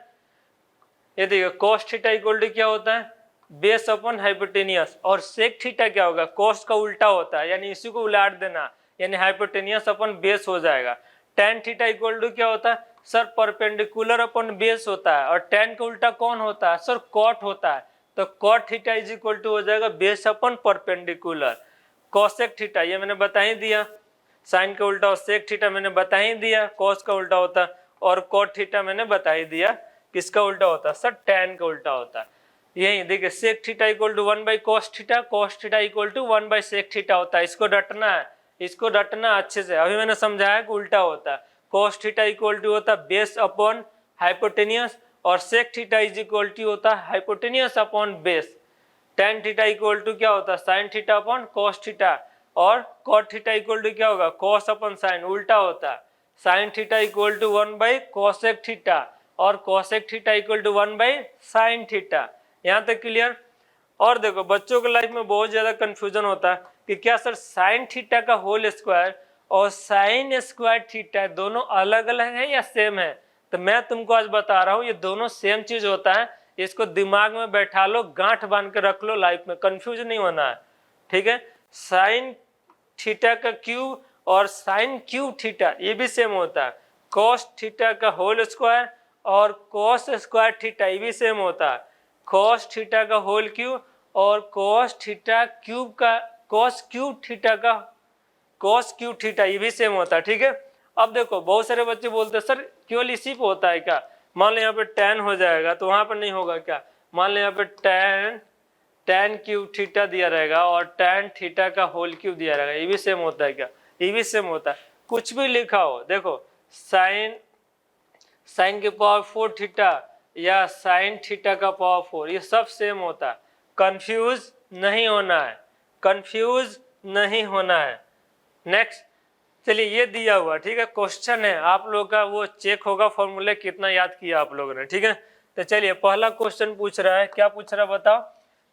ये देखिए कोस थीटा इक्वल टू क्या होता है, बेस अपॉन हाइपोटेनियस। और सेक थीटा क्या होगा, कोस का उल्टा होता है, यानी इसी को उलाट देना, यानी हाइपोटेनियस अपॉन बेस हो जाएगा। टेन थीटा इक्वल टू क्या होता है, सर परपेंडिकुलर अपॉन बेस होता है, और टेन का उल्टा कौन होता है, सर कॉट होता है, तो cot theta is equal to हो जाएगा base upon perpendicular. Cosec theta ये मैंने बता ही दिया, साइन का उल्टा और सेक थीटा मैंने बता ही दिया, कॉस का उल्टा होता है, और कॉट थीटा मैंने बता ही दिया किसका उल्टा होता है, सर टेन का उल्टा होता है। यही देखिए sec theta equal to 1 by cos theta, cos theta equal to 1 by sec theta होता है। इसको रटना है, इसको रटना अच्छे से। अभी मैंने समझाया कि उल्टा होता है, कॉस थीटा इक्वल टू होता है बेस अपॉन हाइपोटेनियस, और sec theta is equal to होता है hypotenuse upon base. Tan theta equal to क्या होता है, sine theta upon cos theta, और कॉट थीटा इक्वल टू क्या होगा, कॉस अपॉन साइन, उल्टा होता है। Sine theta equal to 1 by cosec theta, और cosec theta equal to 1 by sine theta. यहाँ तक क्लियर। और देखो बच्चों के लाइफ में बहुत ज्यादा कंफ्यूजन होता है कि क्या सर साइन थीटा का होल स्क्वायर और साइन स्क्वायर थीटा दोनों अलग अलग है या सेम है। तो मैं तुमको आज बता रहा हूँ ये दोनों सेम चीज होता है। इसको दिमाग में बैठा लो, गांठ बांध के रख लो, लाइफ में कंफ्यूज नहीं होना है, ठीक है। साइन थीटा का क्यूब और साइन क्यूब थीटा ये भी सेम होता है। कॉस थीटा का होल स्क्वायर और कॉस स्क्वायर थीटा ये भी सेम होता है। कॉस थीटा का होल क्यूब और कॉस थीटा क्यूब का कॉस क्यूब थीटा का कॉस क्यूब थीटा ये भी सेम होता है, ठीक है। अब देखो बहुत सारे बच्चे बोलते हैं सर केवल इसी पे होता है क्या, मान लो यहाँ पे tan हो जाएगा तो वहां पर नहीं होगा क्या। मान लो यहाँ पे tan क्यूब थीटा दिया रहेगा और tan थीटा का होल क्यूब दिया रहेगा, ये भी सेम होता है क्या। ये भी सेम होता है। कुछ भी लिखा हो, देखो साइन के पावर 4 थीटा या साइन थीटा का पावर 4, ये सब सेम होता है। कंफ्यूज नहीं होना है, कंफ्यूज नहीं होना है। नेक्स्ट, चलिए ये दिया हुआ, ठीक है, क्वेश्चन है आप लोग का, वो चेक होगा फॉर्मूले कितना याद किया आप लोगों ने, ठीक है। तो चलिए पहला क्वेश्चन पूछ रहा है, क्या पूछ रहा है बताओ।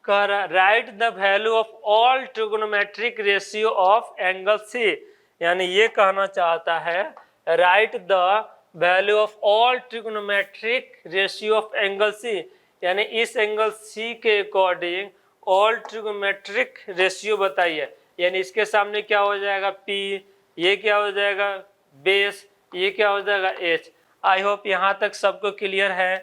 कह रहा write the value of all trigonometric ratio of angle C, यानी ये कहना चाहता है write the value of all trigonometric ratio of angle C, यानी इस एंगल सी के अकॉर्डिंग ऑल ट्रिगोनोमेट्रिक रेशियो बताइए। यानी इसके सामने क्या हो जाएगा P, ये क्या हो जाएगा बेस, ये क्या हो जाएगा H। आई होप यहाँ तक सबको क्लियर है,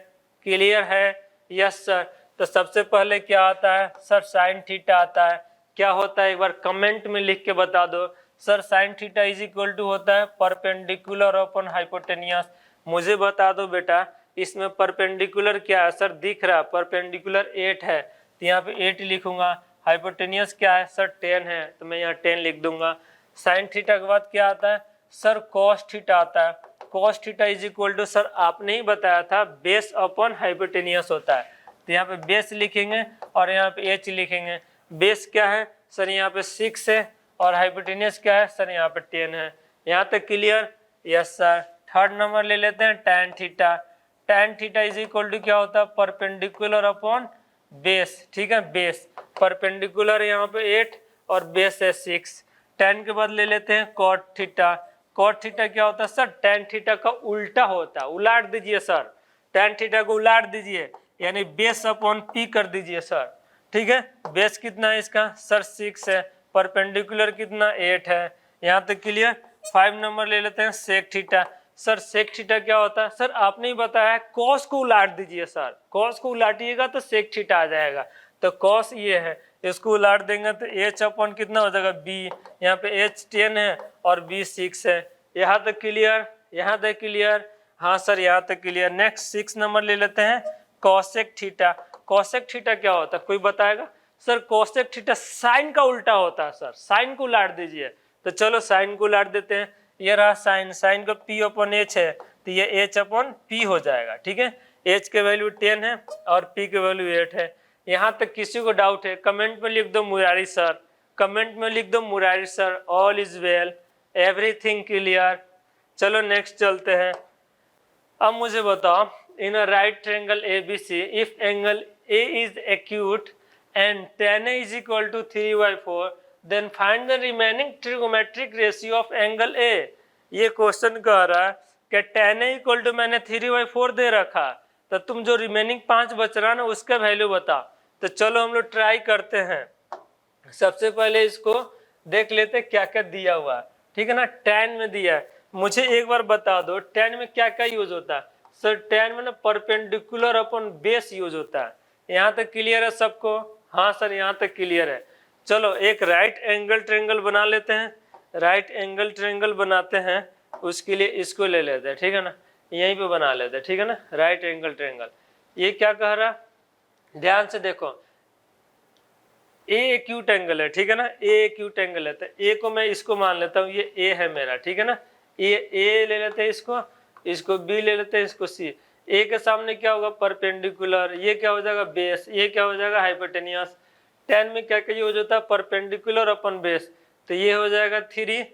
क्लियर है। Yes sir. तो सबसे पहले क्या आता है सर, साइन थीटा आता है। क्या होता है एक बार कमेंट में लिख के बता दो sir. Sine theta is equal to होता है परपेंडिकुलर अपॉन हाइपोटेनियस। मुझे बता दो बेटा इसमें परपेंडिकुलर क्या है सर, दिख रहा है परपेंडिकुलर 8 है तो यहाँ पे 8 लिखूंगा। हाइपोटेनियस क्या है सर 10 है तो मैं यहाँ 10 लिख दूंगा। साइन थीटा के बाद क्या आता है सर, कॉस थीटा आता है। Cos theta is equal to sir आपने ही बताया था बेस अपॉन हाइपोटेनियस होता है, तो यहाँ पे बेस लिखेंगे और यहाँ पे एच लिखेंगे। बेस क्या है सर, यहाँ पे 6 है और हाइपोटेनियस क्या है सर, यहाँ पे 10 है। यहाँ तक clear. Yes sir. Third number ले लेते हैं tan theta. Tan theta is equal to क्या होता है परपेंडिकुलर अपॉन बेस, ठीक है, बेस परपेंडिकुलर यहाँ पे 8 और बेस है 6। टैन के बाद ले लेते हैं कॉट थीटा। कॉट थीटा क्या होता है सर, टैन थीटा का उल्टा होता है, उलाट दीजिए सर, टैन थीटा को उलाट दीजिए, यानी बेस अपॉन पी कर दीजिए सर, ठीक है। बेस कितना है इसका सर 6 है, परपेंडिकुलर कितना 8 है। यहाँ तक क्लियर। 5 नंबर ले लेते हैं sec theta. Sir sec theta क्या होता है सर, आपने ही बताया कॉस को उलाट दीजिए सर, कॉस को उलाटिएगा तो सेक थीटा आ जाएगा। तो कॉस ये है, इसको उलाट देंगे तो एच अपॉन कितना हो जाएगा बी। यहाँ पे एच 10 है और बी 6 है। यहाँ तक क्लियर, यहाँ तक क्लियर। हाँ सर यहाँ तक क्लियर। नेक्स्ट 6 नंबर ले लेते हैं कॉसेक थीटा। कॉसेक थीटा क्या होता है कोई बताएगा सर। कॉसेक थीटा साइन का उल्टा होता है सर, साइन को उलाट दीजिए। तो चलो साइन को उलाट देते हैं। ये रहा साइन, साइन का पी अपॉन एच है तो ये एच अपॉन पी हो जाएगा, ठीक है। एच के वैल्यू 10 है और पी के वैल्यू 8 है। यहाँ तक किसी को डाउट है कमेंट में लिख दो मुरारी सर, कमेंट में लिख दो Murari sir, all is well, everything clear. चलो नेक्स्ट चलते हैं। अब मुझे बताओ in a right triangle ABC if angle A is acute and tan A is equal to 3/4 then find the remaining trigonometric ratio of angle A। ये question कह रहा है कि tan A इक्वल टू मैंने 3/4 दे रखा, तो तुम जो रिमेनिंग 5 बच रहा ना उसका वैल्यू बता। तो चलो हम लोग ट्राई करते हैं। सबसे पहले इसको देख लेते क्या क्या दिया हुआ है, ठीक है ना। tan में दिया है, मुझे एक बार बता दो tan में क्या क्या यूज होता है सर। tan में ना परपेंडिकुलर अपॉन बेस यूज होता है। यहाँ तक क्लियर है सबको। हाँ सर यहाँ तक क्लियर है। चलो एक राइट एंगल ट्रायंगल बना लेते हैं, राइट एंगल ट्रायंगल बनाते हैं। उसके लिए इसको ले लेते हैं, ठीक है ना, यहीं पे बना लेते हैं, ठीक है ना, राइट एंगल ट्रायंगल। ये क्या कह रहा, ध्यान से देखो, ए एक्यूट एंगल है, ठीक है ना, ए एक्यूट एंगल है। तो ए को मैं इसको मान लेता हूँ, ये ए है मेरा, ठीक है ना। ए ले लेते हैं इसको बी ले लेते हैं, इसको सी। ए के सामने क्या होगा परपेंडिकुलर, ये क्या हो जाएगा बेस, ये क्या हो जाएगा हाइपोटेनियस। tan में क्या क्या यूज होता है परपेंडिकुलर अपन बेस, तो ये हो जाएगा 3।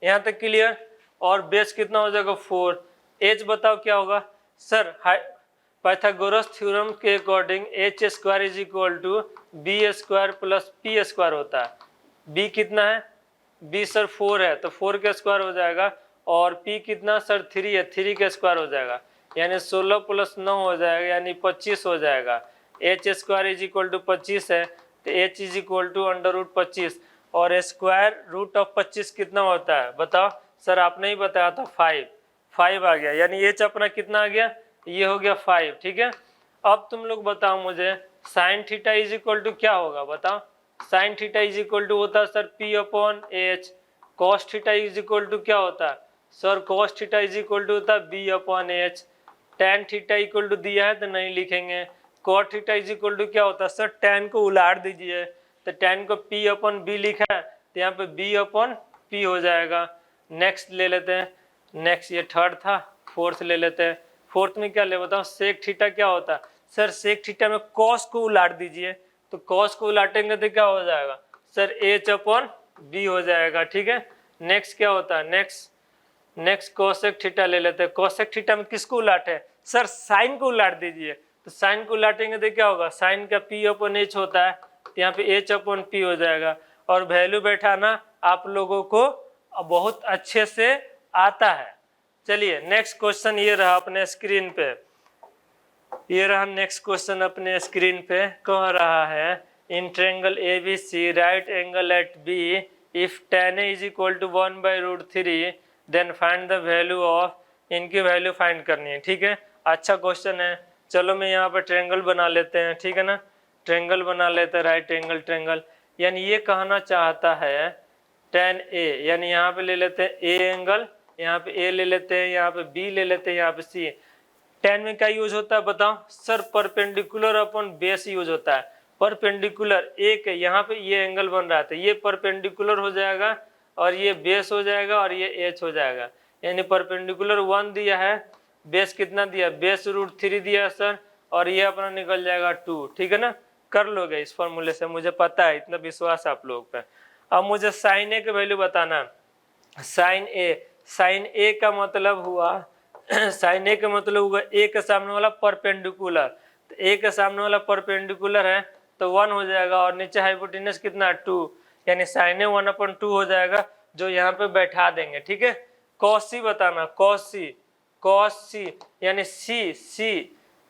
यहाँ तक क्लियर। और बेस कितना हो जाएगा 4। एच बताओ क्या होगा सर, पाइथागोरस थ्योरम के according h square is equal to b square plus p square होता है। बी कितना है, बी सर 4 है तो 4 का स्क्वायर हो जाएगा, और पी कितना सर 3 है, 3 का स्क्वायर हो जाएगा, यानी 16 प्लस 9 हो जाएगा, यानी 25 हो जाएगा। H square is equal to 25 है तो h is equal to under root 25, और स्क्वायर रूट ऑफ 25 कितना होता है बताओ सर, आपने ही बताया था 5 आ गया, यानी एच अपना कितना आ गया, ये हो गया 5, ठीक है। अब तुम लोग बताओ मुझे sine theta is equal to क्या होगा बताओ। Sine theta is equal to होता है sir p upon h. Cos theta is equal to क्या होता है sir, cos theta is equal to होता है b upon h. Tan theta equal to दिया है तो नहीं लिखेंगे। Cot theta is equal to क्या होता है सर, टैन को उलाट दीजिए, तो टैन को पी अपॉन बी लिखा है तो यहाँ पे बी अपॉन P हो जाएगा। नेक्स्ट ले लेते हैं, नेक्स्ट ये थर्ड था, फोर्थ ले लेते हैं। फोर्थ में क्या ले बताओ, सेक थीटा क्या होता है सर, सेक थीटा में कॉस को उलाट दीजिए, तो कॉस को उलाटेंगे तो क्या हो जाएगा सर, H/B हो जाएगा। ठीक है, नेक्स्ट क्या होता है, नेक्स्ट कोसेक थीटा ले लेते हैं। कोसेक थीटा में किसको उलाटे सर, साइन को उलाट दीजिए, तो साइन को उलाटेंगे तो क्या होगा, साइन का P/H होता है, तो यहाँ पे H/P हो जाएगा। और वैल्यू बैठाना आप लोगों को बहुत अच्छे से आता है। चलिए नेक्स्ट क्वेश्चन ये रहा अपने स्क्रीन पे, ये रहा नेक्स्ट क्वेश्चन अपने स्क्रीन पे। कह रहा है in triangle ABC right angle at B if tan A is equal to 1/√3 then find the value of, इनकी वैल्यू फाइंड करनी है। ठीक है, अच्छा क्वेश्चन है। चलो मैं यहाँ पर ट्रायंगल बना लेते हैं, ठीक है ना, ट्रायंगल बना लेते हैं, राइट एंगल ट्रायंगल। यानी ये कहना चाहता है tan A, यानी यहाँ पे ले लेते हैं A एंगल, यहाँ पे A ले लेते हैं, यहाँ पे B ले लेते हैं, यहाँ पे C। tan में क्या यूज होता है बताओ sir, perpendicular upon base use होता है। परपेंडिकुलर एक है, यहाँ पे ये एंगल बन रहा था, ये परपेंडिकुलर हो जाएगा और ये बेस हो जाएगा और ये H हो जाएगा। यानी परपेंडिकुलर 1 दिया है, बेस कितना दिया, बेस √3 दिया सर, और ये अपना निकल जाएगा 2। ठीक है ना, कर लोगे इस फॉर्मूले से, मुझे पता है, इतना विश्वास है आप लोगों पे। अब मुझे साइन A की वैल्यू बताना। साइन A का मतलब हुआ साइन A का मतलब हुआ A के सामने वाला परपेंडिकुलर, तो A के सामने वाला परपेंडिकुलर है तो 1 हो जाएगा, और नीचे हाइपोटेनस कितना 2, यानी साइन A 1/2 हो जाएगा, जो यहाँ पे बैठा देंगे। ठीक है, कॉस C बताना, कॉस C यानी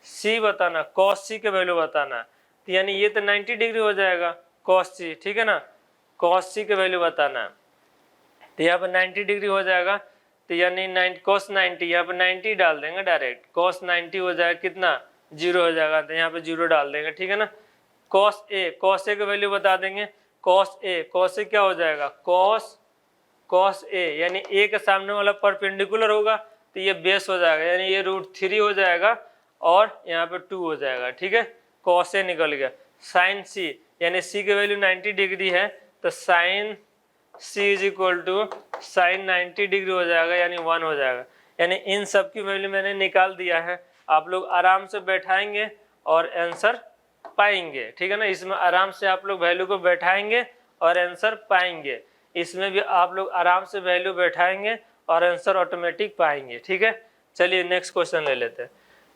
C बताना, कॉस C के वैल्यू बताना, तो यानी ये तो 90 डिग्री हो जाएगा कॉस C। ठीक है ना, कॉस C के वैल्यू बताना, तो यहाँ पर 90 डिग्री हो जाएगा, तो यानी cos 90, यहाँ पर 90 डाल देंगे डायरेक्ट, cos 90 हो जाएगा कितना 0 हो जाएगा, तो यहाँ पे 0 डाल देंगे। ठीक है ना, cos A की वैल्यू बता देंगे, cos A क्या हो जाएगा, cos A यानी A के सामने वाला परपेंडिकुलर होगा तो ये बेस हो जाएगा, यानी ये √3 हो जाएगा और यहाँ पे 2 हो जाएगा। ठीक है, cos A निकल गया। sin C यानी C की वैल्यू 90 डिग्री है, तो sin C is equal to sine 90 degree हो जाएगा, यानी 1 हो जाएगा। यानी इन सब की वैल्यू मैंने निकाल दिया है, आप लोग आराम से बैठाएंगे और आंसर पाएंगे। ठीक है ना, इसमें आराम से आप लोग वैल्यू को बैठाएंगे और आंसर पाएंगे, इसमें भी आप लोग आराम से वैल्यू बैठाएंगे और आंसर ऑटोमेटिक पाएंगे। ठीक है, चलिए नेक्स्ट क्वेश्चन ले लेते हैं।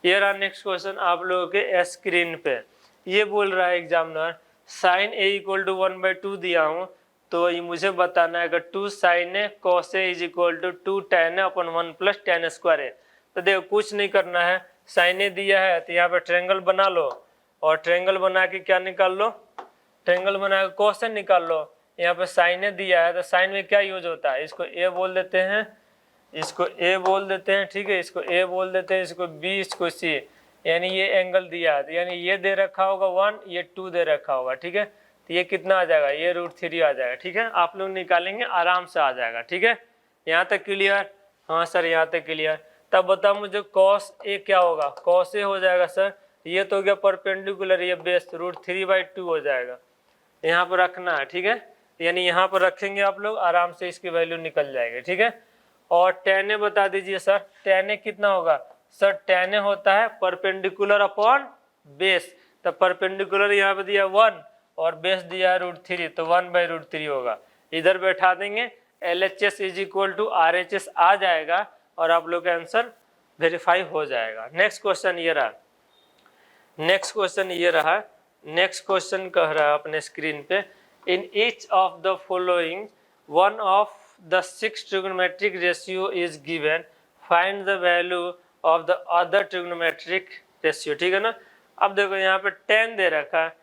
ये रहा नेक्स्ट क्वेश्चन आप लोगों के स्क्रीन पे। ये बोल रहा है examiner sine A equal to 1/2 दिया हूँ, तो ये मुझे बताना है अगर 2 sin A cos A is equal to 2 tan A upon 1 + tan square A। तो देखो कुछ नहीं करना है, sin A दिया है तो यहाँ पे ट्रायंगल बना लो, और ट्रायंगल बना के क्या निकाल लो, ट्रायंगल बना के cos A निकाल लो। यहाँ पे sin A दिया है तो sin में क्या यूज होता है, इसको A बोल देते हैं, इसको A बोल देते हैं। ठीक है, इसको A बोल देते हैं, इसको B, इसको C, यानी ये एंगल दिया है, यानी ये दे रखा होगा 1, ये 2 दे रखा होगा। ठीक है, तो ये कितना आ जाएगा, ये √3 आ जाएगा। ठीक है, आप लोग निकालेंगे आराम से आ जाएगा। ठीक है, यहाँ तक क्लियर, हाँ सर यहाँ तक क्लियर। तब बताओ मुझे cos A क्या होगा, cos A हो जाएगा सर, ये तो हो गया परपेंडिकुलर, ये बेस √3/2 हो जाएगा, यहाँ पर रखना है। ठीक है, यानी यहाँ पर रखेंगे आप लोग, आराम से इसकी वैल्यू निकल जाएगी। ठीक है, और tan A बता दीजिए सर, tan A कितना होगा सर, tan A होता है परपेंडिकुलर अपॉन बेस, तो परपेंडिकुलर यहाँ पे दिया 1 और बेस दिया है √3, तो 1/√3 होगा, इधर बैठा देंगे, LHS is equal to RHS आ जाएगा और आप लोग का आंसर वेरीफाई हो जाएगा। नेक्स्ट क्वेश्चन ये रहा, नेक्स्ट क्वेश्चन कह रहा है अपने स्क्रीन पे, in each of the following one of the 6 trigonometric ratio is given, find the value of the other trigonometric ratio. ठीक है ना, अब देखो यहाँ पे 10 दे रखा है,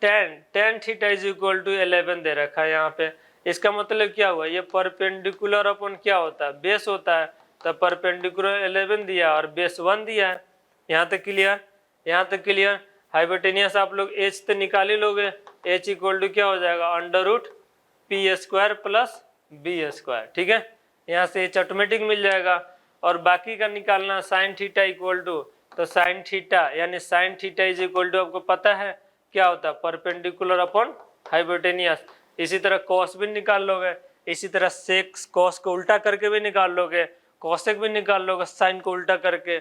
tan theta is equal to 11 दे रखा है यहाँ पे, इसका मतलब क्या हुआ, ये परपेंडिकुलर अपन क्या होता है, बेस होता है, तो परपेंडिकुलर 11 दिया और बेस 1 दिया है। यहाँ तक क्लियर, यहाँ तक क्लियर। हाइपोटेनियस आप लोग H तो निकाल ही लोगे, H इक्वल टू क्या हो जाएगा, √P² + B²। ठीक है, यहाँ से H ऑटोमेटिक मिल जाएगा, और बाकी का निकालना साइन थीटा इक्वल टू, तो साइन थीटा यानी sine theta is equal to आपको पता है क्या होता है, परपेंडिकुलर अपॉन हाइपोटेनियस। इसी तरह कॉस भी निकाल लोगे, इसी तरह सेक कॉस को उल्टा करके भी निकाल लोगे, कॉसेक भी निकाल लोगे साइन को उल्टा करके,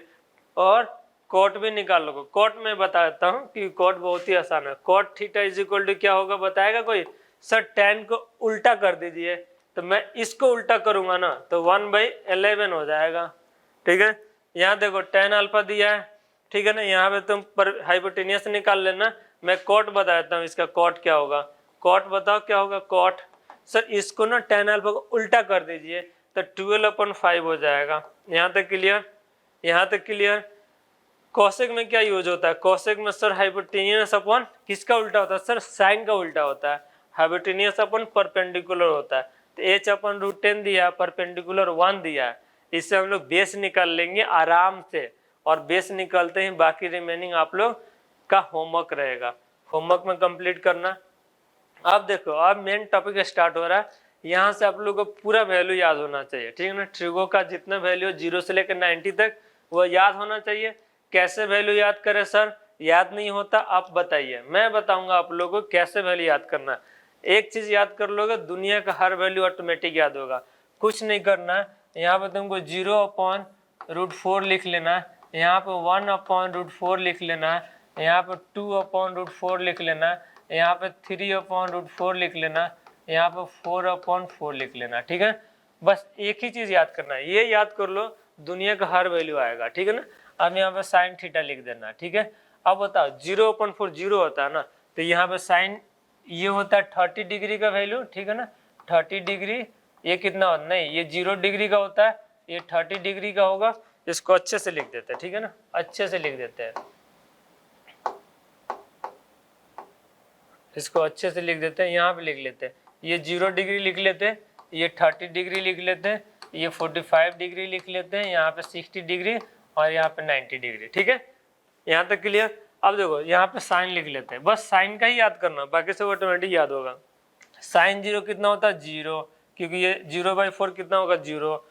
और कॉट भी निकाल लोगे। कॉट में बता देता हूँ कि कॉट बहुत ही आसान है। Cot theta is equal to क्या होगा बताएगा कोई? सर tan को उल्टा कर दीजिए, तो मैं इसको उल्टा करूंगा ना तो 1/11 हो जाएगा। ठीक है, यहाँ देखो tan अल्फा दिया है, ठीक है ना, यहाँ पे तुम पर हाइपोटेनियस निकाल लेना। मैं कॉट बता देता हूँ, इसका कॉट क्या होगा। कॉट बताओ क्या होगा कॉट? सर इसको ना tan अल्फा को उल्टा कर दीजिए तो 12/5 हो जाएगा। यहाँ तक क्लियर? यहाँ तक क्लियर? कोसेक में क्या यूज होता है? कोसेक में सर हाइपोटेनियस अपॉन किसका उल्टा होता है? सर साइन का उल्टा होता है। हाइपोटेनियस अपॉन परपेंडिकुलर होता है। तो h/√10 दिया है, परपेंडिकुलर 1 दिया है। इससे हम लोग बेस निकाल लेंगे आराम से, और बेस निकालते ही बाकी रिमेनिंग आप लोग का होमवर्क रहेगा। होमवर्क में कंप्लीट करना। अब देखो, अब मेन टॉपिक स्टार्ट हो रहा है। यहाँ से आप लोगों को पूरा वैल्यू याद होना चाहिए, ठीक है ना। ट्रिगो का जितना वैल्यू 0 से लेकर 90 तक वो याद होना चाहिए। कैसे वैल्यू याद करें सर? याद नहीं होता, आप बताइए, मैं बताऊंगा आप लोगों को कैसे वैल्यू याद करना। एक चीज याद कर लोगे, दुनिया का हर वैल्यू ऑटोमेटिक याद होगा। कुछ नहीं करना है, यहाँ पे तुमको 0/√4 लिख लेना है, यहाँ पे 1/√4 लिख लेना है, यहाँ पे 2/√4 लिख लेना है, यहाँ पे 3/√4 लिख लेना, यहाँ पे 4/4 लिख लेना। ठीक है, बस एक ही चीज याद करना है, ये याद कर लो, दुनिया का हर वैल्यू आएगा। ठीक है ना। अब यहाँ पे साइन थीटा लिख देना। ठीक है, अब बताओ 0/4 0 होता है ना, तो यहाँ पे साइन ये होता है 30 डिग्री का वैल्यू। ठीक है ना, 30 डिग्री, ये कितना होता नहीं, ये 0 डिग्री का होता है, ये 30 डिग्री का होगा। इसको अच्छे से लिख देते हैं, ठीक है ना, अच्छे से लिख देते हैं, इसको अच्छे से लिख देते हैं। यहाँ पे लिख लेते हैं, ये 0 डिग्री लिख लेते हैं, ये 30 डिग्री लिख लेते हैं, ये 45 डिग्री लिख लेते हैं, यहाँ पे 60 डिग्री और यहाँ पे 90 डिग्री। ठीक है, यहाँ तक क्लियर। अब देखो यहाँ पे साइन लिख लेते हैं, बस साइन का ही याद करना, बाकी सब ऑटोमेटिक याद होगा। साइन 0 कितना होता है? 0, क्योंकि ये 0/4 कितना होगा? 0।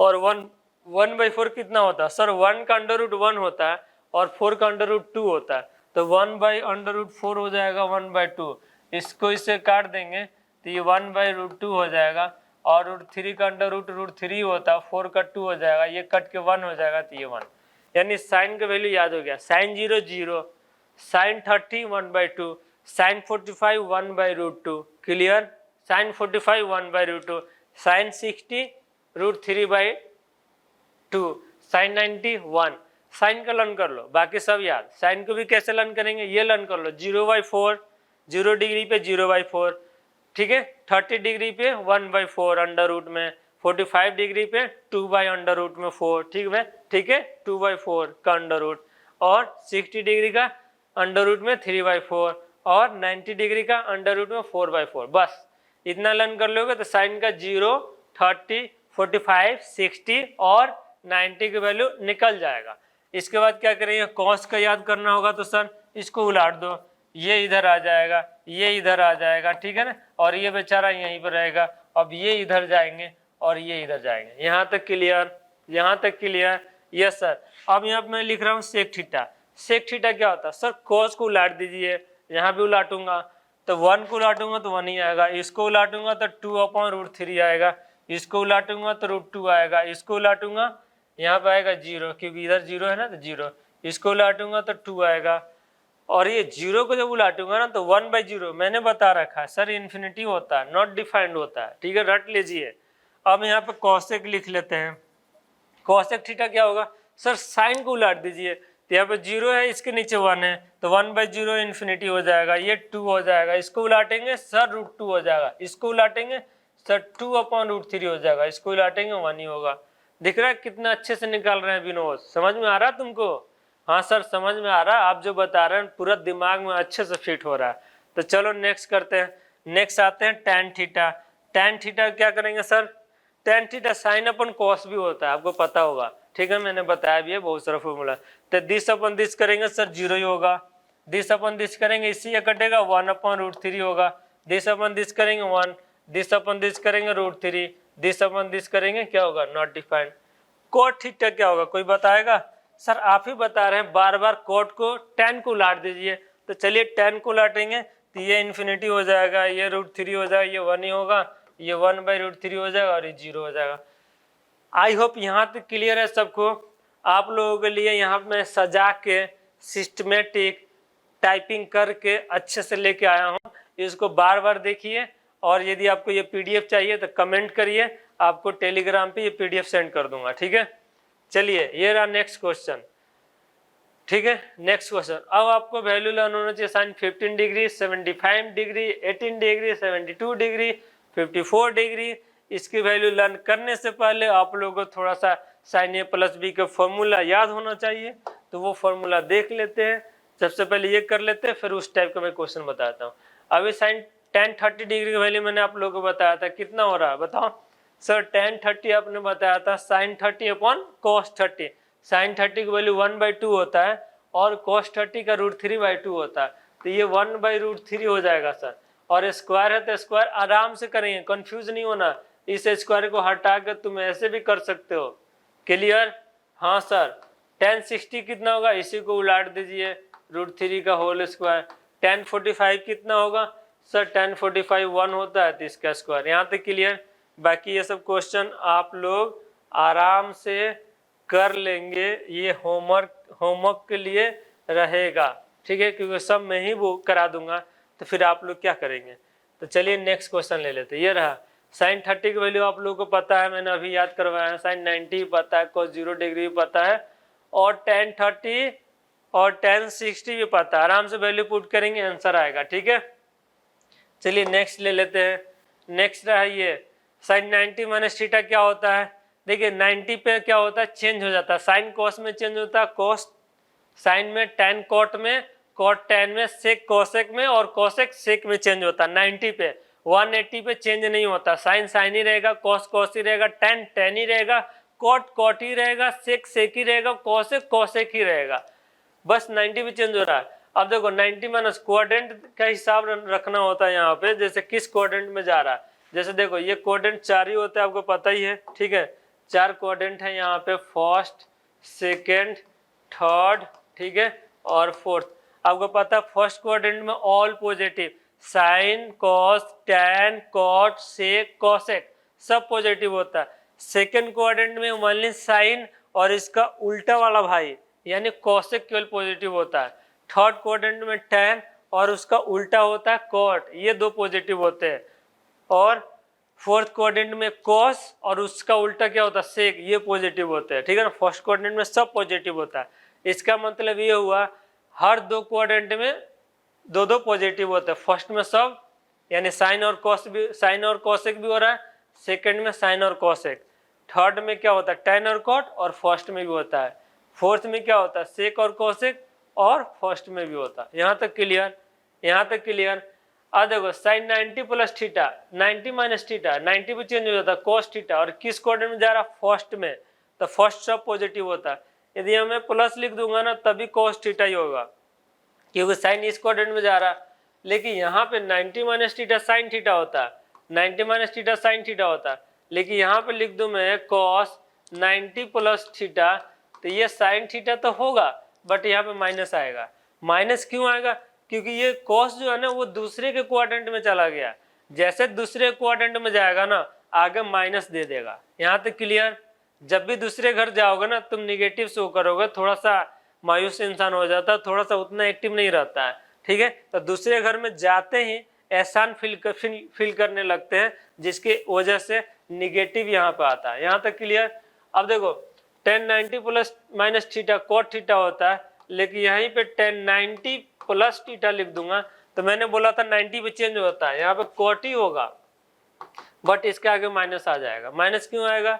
और 1/4 कितना होता है? सर 1 का √1 होता है और 4 का √2 होता है, तो 1/√4 हो जाएगा 1/2। इसको इससे काट देंगे तो ये 1/√2 हो जाएगा, और √3 का √3 होता है, 4 का 2 हो जाएगा, ये कट के 1 हो जाएगा, तो ये 1। यानी साइन का वैल्यू याद हो गया। Sine 0 0, sine 30 1/2, sine 45 1/√2। Clear? Sine 45 1/√2, sine 60 √3/2, sine 90 1। Sine का लर्न कर लो, बाकी सब याद। साइन को भी कैसे लर्न करेंगे, ये लर्न कर लो, 0/4, 0 डिग्री पे 0/4, ठीक है, 30 डिग्री पे 1/4 अंडर रूट में, 45 डिग्री पे 2/√4, ठीक है 2/4 का अंडर रूट, और 60 डिग्री का अंडर रूट में 3/4, और 90 डिग्री का अंडर रूट में 4/4। बस इतना लर्न कर लोगे तो साइन का 0, 30, 45, 60 और 90 की वैल्यू निकल जाएगा। इसके बाद क्या करेंगे, कॉस का याद करना होगा, तो सर इसको उलाट दो, ये इधर आ जाएगा, ये इधर आ जाएगा, ठीक है ना, और ये बेचारा यहीं पर रहेगा। अब ये इधर जाएंगे और ये इधर जाएंगे। यहाँ तक क्लियर? यहाँ तक क्लियर? Yes sir. अब यहाँ पे मैं लिख रहा हूँ सेक थीटा। सेक थीटा क्या होता है? सर कॉस को उलाट दीजिए, यहाँ भी उलाटूंगा तो 1 को उलाटूंगा तो 1 ही आएगा, इसको उलाटूंगा तो 2/√3 आएगा, इसको उलाटूंगा तो √2 आएगा, इसको उलाटूंगा यहाँ पे आएगा 0, क्योंकि इधर 0 है ना, तो 0, इसको उलाटूंगा तो 2 आएगा, और ये 0 को जब उलाटूंगा ना तो 1/0, मैंने बता रखा है सर इन्फिनिटी होता है, नॉट डिफाइंड होता है, ठीक है, रट लीजिए। अब यहाँ पे कॉसेक लिख लेते हैं। कॉसेक थीटा क्या होगा? सर साइन को उलाट दीजिए, तो यहाँ पे 0 है, इसके नीचे 1 है, तो 1/0 इन्फिनिटी हो जाएगा, ये 2 हो जाएगा, इसको उलाटेंगे सर √2 हो जाएगा, इसको उलाटेंगे सर 2/√3 हो जाएगा, इसको उलाटेंगे 1 ही होगा। दिख रहा है कितना अच्छे से निकाल रहे हैं विनोद? समझ में आ रहा है तुमको? हाँ सर समझ में आ रहा है, आप जो बता रहे हैं पूरा दिमाग में अच्छे से फिट हो रहा है। तो चलो नेक्स्ट करते हैं। नेक्स्ट आते हैं टैन थीटा। टैन थीटा क्या करेंगे सर? टैन थीटा साइन अपन कॉस भी होता है, आपको पता होगा, ठीक है, मैंने बताया भी है बहुत सारा फॉर्मूला। तो दिस अपन दिस करेंगे सर 0 ही होगा, दिस अपन दिस करेंगे, इसी ये कटेगा 1/√3 होगा, दिस अपन दिस करेंगे 1, दिस अपन दिस करेंगे √3, दिस अपन दिस करेंगे, क्या होगा? Not defined. कोट थीटा क्या होगा, कोई बताएगा? सर आप ही बता रहे हैं, बार बार कोट को टैन को उलाट दीजिए, तो चलिए टैन को उलाटेंगे तो ये इन्फिनिटी हो जाएगा, ये √3 हो जाएगा, ये 1 ही होगा, ये 1/√3 हो जाएगा और ये 0 हो जाएगा। आई होप यहाँ तक क्लियर है सबको। आप लोगों के लिए यहाँ मैं सजा के सिस्टमेटिक टाइपिंग करके अच्छे से लेके आया हूँ, इसको बार बार देखिए। और यदि आपको ये पीडीएफ चाहिए तो कमेंट करिए, आपको टेलीग्राम पे ये पीडीएफ सेंड कर दूंगा, ठीक है। चलिए ये रहा नेक्स्ट क्वेश्चन, ठीक है। नेक्स्ट क्वेश्चन, अब आपको वैल्यू लर्न होना चाहिए sine 15 degree, 75 degree, 18 degree, 72 degree, 54 degree. इसकी वैल्यू लर्न करने से पहले आप लोगों को थोड़ा सा साइन ए प्लस बी का फॉर्मूला याद होना चाहिए, तो वो फॉर्मूला देख लेते हैं। सबसे पहले ये कर लेते हैं, फिर उस टाइप का मैं क्वेश्चन बताता हूँ। अभी साइन tan 30 डिग्री की वैल्यू मैंने आप लोगों को बताया था, कितना हो रहा है बताओ सर। tan 30 आपने बताया था साइन 30 अपॉन cos 30। साइन 30 की वैल्यू 1/2 होता है और cos 30 का √3/2 होता है, तो ये 1/√3 हो जाएगा सर। और स्क्वायर है तो स्क्वायर आराम से करेंगे, कंफ्यूज नहीं होना। इस स्क्वायर को हटा कर तुम ऐसे भी कर सकते हो। क्लियर? हाँ सर। tan 60 कितना होगा, इसी को उलाट दीजिए, √3 का होल स्क्वायर। tan 45 कितना होगा सर, tan 45 1 होता है, तो इसका स्क्वायर। यहाँ तक क्लियर? बाकी ये सब क्वेश्चन आप लोग आराम से कर लेंगे, ये होमवर्क के लिए रहेगा, ठीक है, क्योंकि सब मैं ही वो करा दूंगा, तो फिर आप लोग क्या करेंगे। तो चलिए नेक्स्ट क्वेश्चन ले लेते हैं। ये रहा साइन 30 की वैल्यू आप लोगों को पता है, मैंने अभी याद करवाया है। साइन 90 पता है, cos 0 डिग्री भी पता है, और tan 30 और tan 60 भी पता है। आराम से वैल्यू पुट करेंगे, आंसर आएगा, ठीक है। चलिए नेक्स्ट ले लेते हैं। नेक्स्ट रहा ये साइन 90 माइनस थीटा क्या होता है। देखिए 90 पे क्या होता है, चेंज हो जाता है, साइन कॉस में चेंज होता है, कॉस साइन में, टैन कॉट में, कॉट टैन में, सेक कोसेक में, और कोसेक सेक में चेंज होता है। 90 पे, 180 पे चेंज नहीं होता। साइन साइन ही रहेगा, कॉस कॉस ही रहेगा, टैन टैन ही रहेगा, कॉट कॉट ही रहेगा, सेक सेक ही रहेगा, कोसेक कोसेक ही रहेगा। बस 90 पे चेंज हो रहा है। अब देखो 90 माइनस क्वाड्रेंट का हिसाब रखना होता है यहाँ पे, जैसे किस क्वाड्रेंट में जा रहा है। जैसे देखो ये क्वाड्रेंट 4 ही होता है, आपको पता ही है, ठीक है। 4 क्वाड्रेंट है यहाँ पे, फर्स्ट, सेकेंड, थर्ड, ठीक है, और फोर्थ। आपको पता है फर्स्ट क्वाड्रेंट में all positive, sine cos tan cot sec cosec सब पॉजिटिव होता है। सेकेंड क्वाड्रेंट में ओनली साइन और इसका उल्टा वाला भाई यानी कॉसेक केवल पॉजिटिव होता है। थर्ड क्वाड्रेंट में टैन और उसका उल्टा होता है कॉट, ये दो पॉजिटिव होते हैं। और फोर्थ क्वाड्रेंट में कॉस और उसका उल्टा क्या होता है, सेक, ये पॉजिटिव होते हैं, ठीक है ना। फर्स्ट क्वाड्रेंट में सब पॉजिटिव होता है। इसका मतलब ये हुआ हर दो क्वाड्रेंट में दो दो पॉजिटिव होते हैं। फर्स्ट में सब यानी साइन और कॉस भी, साइन और कॉसेक भी हो रहा है, सेकंड में साइन और कॉसेक, थर्ड में क्या होता है टैन और कॉट, और फर्स्ट में भी होता है। फोर्थ में क्या होता है सेक और कॉसेक, और फर्स्ट में भी होता है। यहाँ तक क्लियर? यहाँ तक क्लियर? अब देखो sine 90 plus theta, 90 minus theta, 90 पे चेंज हो जाता है कॉस थीटा, और किस क्वाड्रेंट में जा रहा है, फर्स्ट में, तो फर्स्ट सब पॉजिटिव होता है। यदि हमें प्लस लिख दूंगा ना तभी कॉस थीटा ही होगा, क्योंकि साइन इस क्वाड्रेंट में जा रहा है। लेकिन यहाँ पे 90 माइनस थीटा साइन थीटा होता है, 90 माइनस थीटा साइन थीटा होता है। लेकिन यहाँ पे लिख दूं मैं कॉस 90 प्लस थीटा, तो ये साइन थीटा तो होगा, बट यहाँ पे माइनस आएगा। माइनस क्यों आएगा, क्योंकि ये कॉस जो है ना वो दूसरे के क्वाड्रेंट में चला गया। जैसे दूसरे क्वाड्रेंट में जाएगा ना आगे माइनस दे देगा। यहाँ तक क्लियर? जब भी दूसरे घर जाओगे ना तुम निगेटिव शो करोगे, थोड़ा सा मायूस इंसान हो जाता है, थोड़ा सा उतना एक्टिव नहीं रहता है, ठीक है। तो दूसरे घर में जाते ही एहसान फील करने लगते हैं, जिसकी वजह से निगेटिव यहाँ पे आता है। यहाँ तक क्लियर? अब देखो tan 90 plus minus theta cot theta होता है, लेकिन यहीं पे tan 90 प्लस थीटा लिख दूंगा, तो मैंने बोला था 90 पे चेंज होता है, यहाँ पे कॉट ही होगा, बट इसके आगे माइनस आ जाएगा। माइनस क्यों आएगा,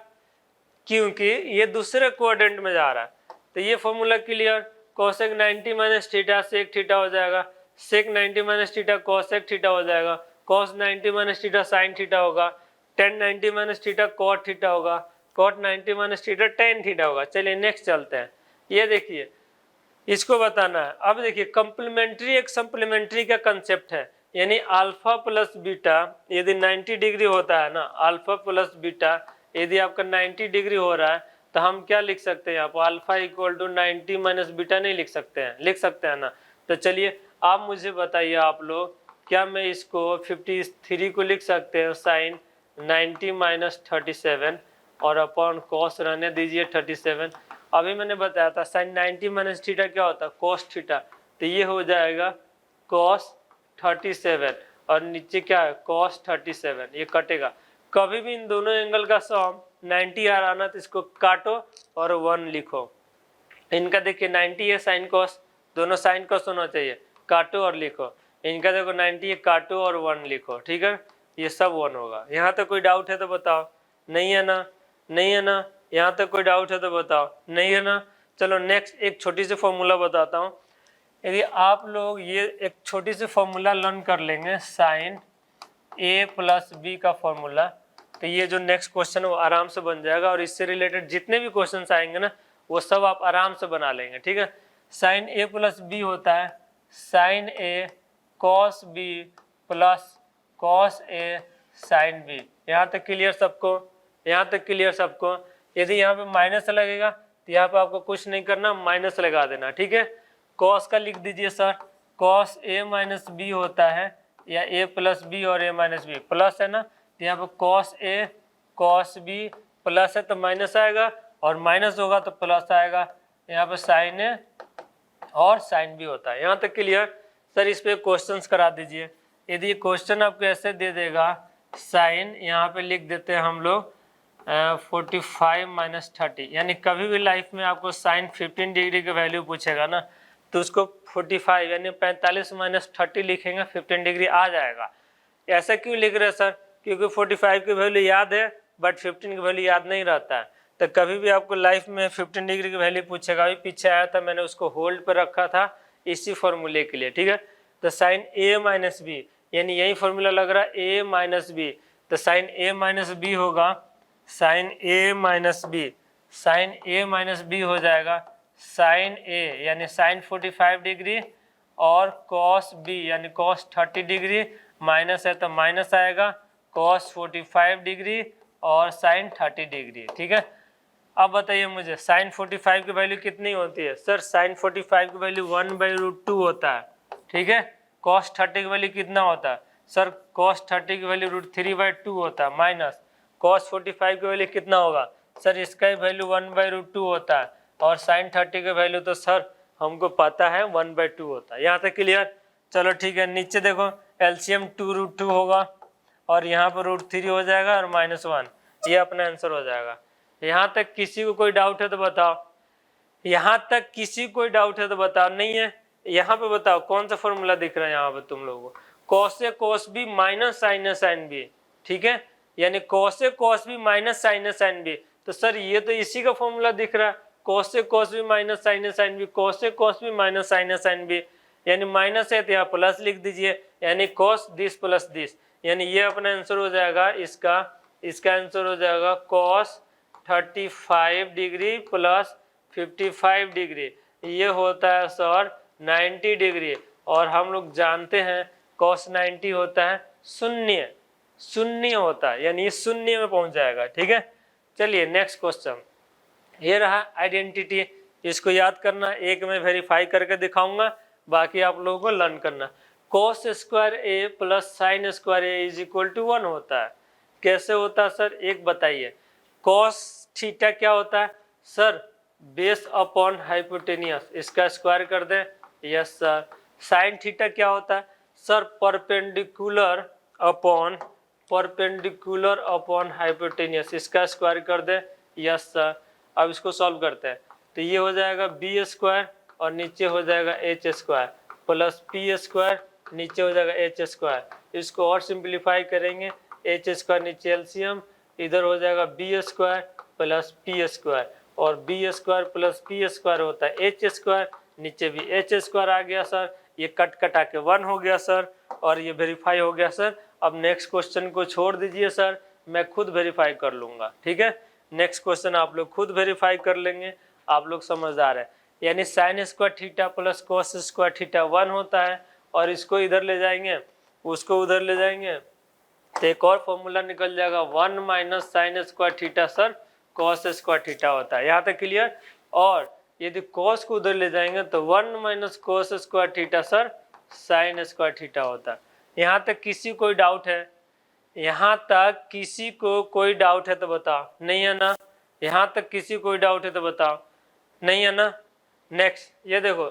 क्योंकि ये दूसरे क्वाड्रेंट में जा रहा है। तो ये formula clear, cosec 90 minus theta sec theta हो जाएगा, sec 90 minus theta cosec theta हो जाएगा, cos 90 minus theta sine theta होगा, tan 90 minus theta cot theta होगा, cot 90 minus theta tan theta होगा। चलिए नेक्स्ट चलते हैं। ये देखिए इसको बताना है। अब देखिए कंप्लीमेंट्री एक सप्लीमेंट्री का कंसेप्ट है, यानी अल्फा प्लस बीटा यदि 90 डिग्री होता है ना, अल्फा प्लस बीटा यदि आपका 90 डिग्री हो रहा है, तो हम क्या लिख सकते हैं, आप alpha equal to 90 minus beta नहीं लिख सकते हैं, लिख सकते हैं ना। तो चलिए आप मुझे बताइए आप लोग, क्या मैं इसको 53 को लिख सकते हैं साइन 90 माइनस 37 और अपॉन कॉस रहने दीजिए 37। अभी मैंने बताया था साइन 90 माइनस थीटा क्या होता है, कॉस थीटा, तो ये हो जाएगा कॉस 37 और नीचे क्या है कॉस 37, ये कटेगा। कभी भी इन दोनों एंगल का सम 90 आ रहा ना तो इसको काटो और 1 लिखो। इनका देखिए 90 है साइन कॉस, दोनों साइन कॉस होना चाहिए, काटो और लिखो। इनका देखो 90 है, काटो और 1 लिखो, ठीक है, ये सब 1 होगा। यहाँ तक कोई डाउट है तो बताओ, नहीं है ना, नहीं है ना, यहाँ तक कोई डाउट है तो बताओ, नहीं है ना। चलो नेक्स्ट एक छोटी सी फॉर्मूला बताता हूँ। यदि आप लोग ये एक छोटी सी फॉर्मूला लर्न कर लेंगे साइन ए प्लस बी का फॉर्मूला, तो ये जो नेक्स्ट क्वेश्चन है वो आराम से बन जाएगा और इससे रिलेटेड जितने भी क्वेश्चन आएंगे ना वो सब आप आराम से बना लेंगे, ठीक है। साइन ए प्लस बी होता है sign A cos B plus cos A sine B. यहाँ तक क्लियर सबको, यहाँ तक क्लियर सबको। यदि यहाँ पे माइनस लगेगा तो यहाँ पे आपको कुछ नहीं करना, माइनस लगा देना, ठीक है। कॉस का लिख दीजिए sir, cos A minus B होता है, या ए प्लस बी और ए माइनस बी, प्लस है ना, तो यहाँ पे cos A cos B plus है तो माइनस आएगा और माइनस होगा तो प्लस आएगा। यहाँ पे साइन ए और साइन बी होता है। यहाँ तक क्लियर। सर इस पे क्वेश्चंस करा दीजिए। यदि क्वेश्चन आपको ऐसे दे देगा साइन, यहाँ पे लिख देते हैं हम लोग 45 माइनस 30, यानी कभी भी लाइफ में आपको साइन 15 डिग्री का वैल्यू पूछेगा ना तो उसको 45 यानी 45 माइनस 30 लिखेंगे, 15 डिग्री आ जाएगा। ऐसा क्यों लिख रहे हैं सर, क्योंकि 45 की वैल्यू याद है बट 15 की वैल्यू याद नहीं रहता है। तो कभी भी आपको लाइफ में 15 डिग्री की वैल्यू पूछेगा, अभी पीछे आया था मैंने उसको होल्ड पर रखा था इसी फॉर्मूले के लिए, ठीक है। तो साइन ए माइनस बी, यानी यही फॉर्मूला लग रहा है ए माइनस बी, तो साइन ए माइनस बी होगा साइन ए माइनस बी, साइन ए माइनस बी हो जाएगा साइन ए यानी साइन 45 डिग्री और कॉस बी यानी कॉस 30 डिग्री, माइनस है तो माइनस आएगा कॉस 45 डिग्री और साइन 30 डिग्री, ठीक है। अब बताइए मुझे साइन 45 की वैल्यू कितनी होती है। सर साइन 45 की वैल्यू 1/√2 होता है, ठीक है। कॉस 30 की वैल्यू कितना होता है सर, कॉस 30 की वैल्यू √3/2 होता है, माइनस कॉस 45 की वैल्यू कितना होगा सर, इसका ही वैल्यू 1/√2 होता है और साइन 30 की वैल्यू तो सर हमको पता है 1/2 होता है। यहाँ तक क्लियर। चलो ठीक है, नीचे देखो एलसीएम 2√2 होगा और यहाँ पर √3 हो जाएगा और -1, ये अपना आंसर हो जाएगा। यहाँ तक किसी को कोई डाउट है तो बताओ, यहाँ तक किसी को कोई डाउट है तो बताओ, नहीं है यहाँ पे बताओ कौन सा फॉर्मूला दिख रहा है यहाँ पे तुम लोगों को, cos A cos B minus sign A sine B, ठीक है, यानी cos A cos B minus sign A sine B. तो सर ये तो इसी का फॉर्मूला दिख रहा है, cos A cos B minus sign A sine B, cos A cos B minus sign A sine B, यानी माइनस है तो यहाँ प्लस लिख दीजिए, यानी कॉस दिस प्लस दिस, यानी ये अपना आंसर हो जाएगा इसका आंसर हो जाएगा कॉस 35 डिग्री प्लस 55 डिग्री, ये होता है सर 90 डिग्री। और हम लोग जानते हैं कॉस 90 होता है शून्य, शून्य होता है, यानी ये शून्य में पहुंच जाएगा, ठीक है। चलिए नेक्स्ट क्वेश्चन, ये रहा आइडेंटिटी, इसको याद करना, एक में वेरीफाई करके दिखाऊंगा, बाकी आप लोगों को लर्न करना। Cos square a plus sine square a is equal to 1 होता है। कैसे होता है सर, एक बताइए। कॉस थीटा क्या होता है सर, बेस अपॉन हाइपोटेनियस, इसका स्क्वायर कर दें, यस सर। साइन थीटा क्या होता है सर, परपेंडिकुलर अपॉन हाइपोटेनियस, इसका स्क्वायर कर दें, यस सर। अब इसको सॉल्व करते हैं, तो ये हो जाएगा बी स्क्वायर और नीचे हो जाएगा h square plus p square, नीचे हो जाएगा एच स्क्वायर। इसको और सिंप्लीफाई करेंगे, एच स्क्वायर नीचे एलसीएम, इधर हो जाएगा b square plus p square, और b square plus p square होता है एच स्क्वायर, नीचे भी एच स्क्वायर आ गया सर, ये कट कटा के 1 हो गया सर, और ये वेरीफाई हो गया सर। अब नेक्स्ट क्वेश्चन को छोड़ दीजिए सर, मैं खुद वेरीफाई कर लूँगा, ठीक है। नेक्स्ट क्वेश्चन आप लोग खुद वेरीफाई कर लेंगे, आप लोग समझदार है। यानी sine square theta plus cos square theta 1 होता है, और इसको इधर ले जाएंगे उसको उधर ले जाएंगे तो एक और फॉर्मूला निकल जाएगा 1 minus sine square theta sir cos square theta होता है। यहाँ तक क्लियर। और यदि कॉस को उधर ले जाएंगे तो 1 minus cos square theta sir sine square theta होता है। यहाँ तक किसी कोई डाउट है, यहाँ तक किसी को कोई डाउट है तो बताओ, नहीं है ना? यहाँ तक किसी को कोई डाउट है तो बताओ, नहीं है ना? नेक्स्ट ये देखो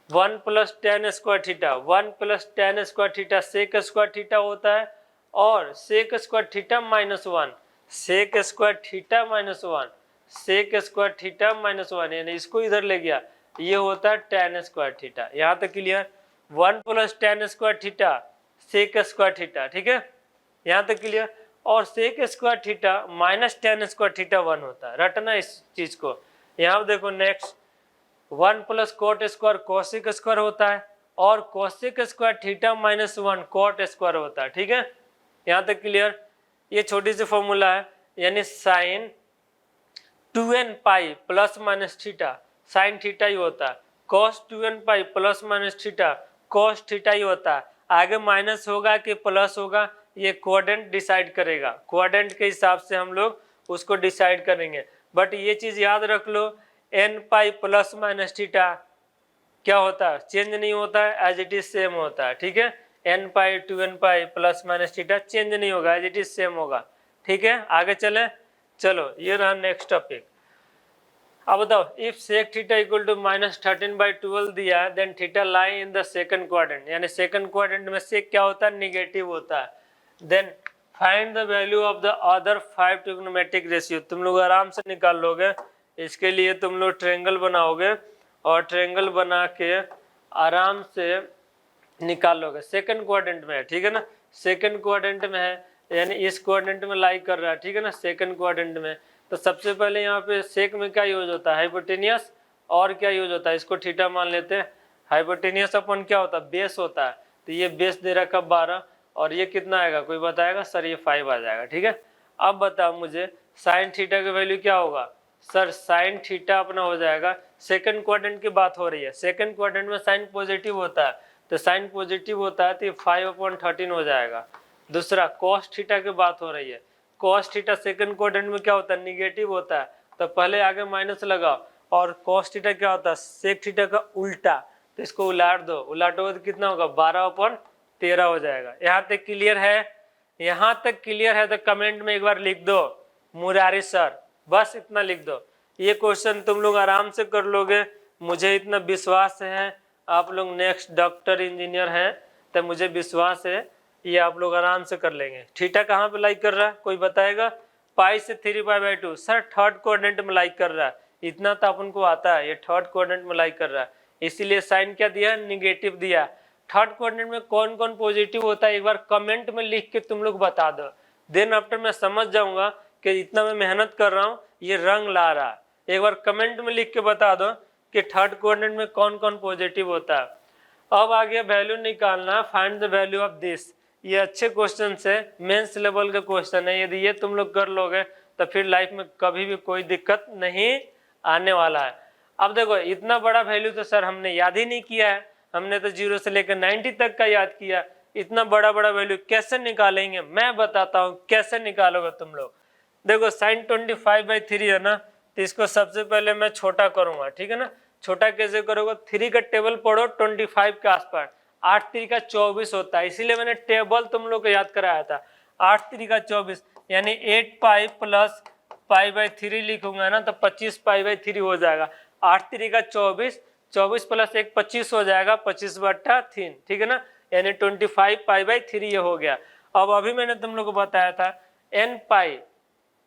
1 plus tan square theta, 1 plus tan square theta sec square theta होता है, और sec square theta minus 1, sec square theta minus 1, sec square theta minus 1, यानी इसको इधर ले गया, ये होता है टेन स्क्वायर थीटा। यहाँ तक clear? 1 plus tan square theta sec square theta, ठीक है, यहाँ तक क्लियर? और sec square theta minus tan square theta 1 होता है, रटना इस चीज को। यहाँ देखो next 1 plus cot square cosec square होता है, और cosec square theta minus 1 cot square होता है, ठीक है, यहाँ तक क्लियर? ये छोटी सी फॉर्मूला है, यानी sine 2n pi plus minus theta sine theta ही होता है, cos 2n pi plus minus theta cos theta ही होता है। आगे माइनस होगा कि प्लस होगा ये क्वाड्रेंट डिसाइड करेगा, क्वाड्रेंट के हिसाब से हम लोग उसको डिसाइड करेंगे। बट ये चीज याद रख लो, n पाई प्लस माइनस थीटा क्या होता है? चेंज नहीं होता है, एज इट इज सेम होता है, ठीक है। n पाई 2n pi plus minus theta change नहीं होगा, एज इट इज सेम होगा, ठीक है। आगे चले, चलो ये रहा नेक्स्ट टॉपिक। अब बताओ, if sec theta equal to minus 13/12 दिया है, then theta lie in the second quadrant, यानी सेकंड क्वाड्रेंट में सेक क्या होता है? निगेटिव होता है। Then find the value of the other 5 trigonometric ratio, तुम लोग आराम से निकाल लोगे। इसके लिए तुम लोग ट्रायंगल बनाओगे, और ट्रायंगल बना के आराम से निकाल लोगे। सेकंड क्वाड्रेंट में है, ठीक है ना, सेकंड क्वाड्रेंट में है, यानी इस क्वाड्रेंट में लाई कर रहा है, ठीक है ना, सेकंड क्वाड्रेंट में। तो सबसे पहले यहाँ पे सेक में क्या यूज होता है? हाइपोटेनियस, और क्या यूज होता है? इसको थीटा मान लेते हैं। हाइपोटेनियस अपन क्या होता है? बेस होता है। तो ये बेस दे रखा 12, और ये कितना आएगा? कोई बताएगा? सर ये 5 आ जाएगा, ठीक है। अब बताओ मुझे साइन थीटा की वैल्यू क्या होगा? सर साइन थीटा अपना हो जाएगा, सेकंड क्वाड्रेंट की बात हो रही है, सेकंड क्वाड्रेंट में साइन पॉजिटिव होता है, तो साइन पॉजिटिव होता है तो ये 5/13 हो जाएगा। दूसरा कॉस थीटा की बात हो रही है, कॉस थीटा सेकंड क्वाड्रेंट में क्या होता है? निगेटिव होता है, तो पहले आगे माइनस लगाओ। और कॉस थीटा क्या होता है? सेक थीटा का उल्टा, तो इसको उलाट दो, उलाटोगे तो कितना होगा? 12/13 हो जाएगा। यहाँ तक क्लियर है? यहाँ तक क्लियर है तो कमेंट में एक बार लिख दो मुरारी सर, बस इतना लिख दो। ये क्वेश्चन तुम लोग आराम से कर लोगे, मुझे इतना विश्वास है। आप लोग नेक्स्ट डॉक्टर इंजीनियर हैं, तो मुझे विश्वास है ये आप लोग आराम से कर लेंगे। थीटा कहाँ पे लाइक कर रहा है? कोई बताएगा? पाई से 3π/2, सर थर्ड क्वाड्रेंट में लाइक कर रहा है, इतना तो अपन को आता है, ये थर्ड क्वाड्रेंट में लाइक कर रहा है, इसीलिए साइन क्या दिया? निगेटिव दिया। थर्ड क्वाड्रेंट में कौन कौन पॉजिटिव होता है एक बार कमेंट में लिख के तुम लोग बता दो, देन आफ्टर मैं समझ जाऊंगा कि इतना मैं मेहनत कर रहा हूँ, ये रंग ला रहा है। एक बार कमेंट में लिख के बता दो कि थर्ड क्वाड्रेंट में कौन कौन पॉजिटिव होता है। अब आगे वैल्यू निकालना, find the value of this. ये अच्छे क्वेश्चन है, मेंस लेवल का क्वेश्चन है, यदि ये तुम लोग कर लोगे तो फिर लाइफ में कभी भी कोई दिक्कत नहीं आने वाला है। अब देखो इतना बड़ा वैल्यू तो सर हमने याद ही नहीं किया है, हमने तो 0 से लेकर 90 तक का याद किया, इतना बड़ा बड़ा वैल्यू कैसे निकालेंगे? मैं बताता हूँ कैसे निकालोगे तुम लोग। देखो साइन 25/3 है ना, तो इसको सबसे पहले मैं छोटा करूंगा, ठीक है ना। छोटा कैसे करोगे? 3 का टेबल पढ़ो 25 के आसपास, 8 3 का 24 होता है, इसीलिए मैंने टेबल तुम लोग को याद कराया था। 8 3 का 24 यानी 8π प्लस π/3 लिखूंगा ना, तो 25π/3 हो जाएगा। 8 3 का 24, 24 प्लस 1 25 हो जाएगा, 25/3, ठीक है ना, यानी 25π/3 ये हो गया। अब अभी मैंने तुम लोग को बताया था n पाई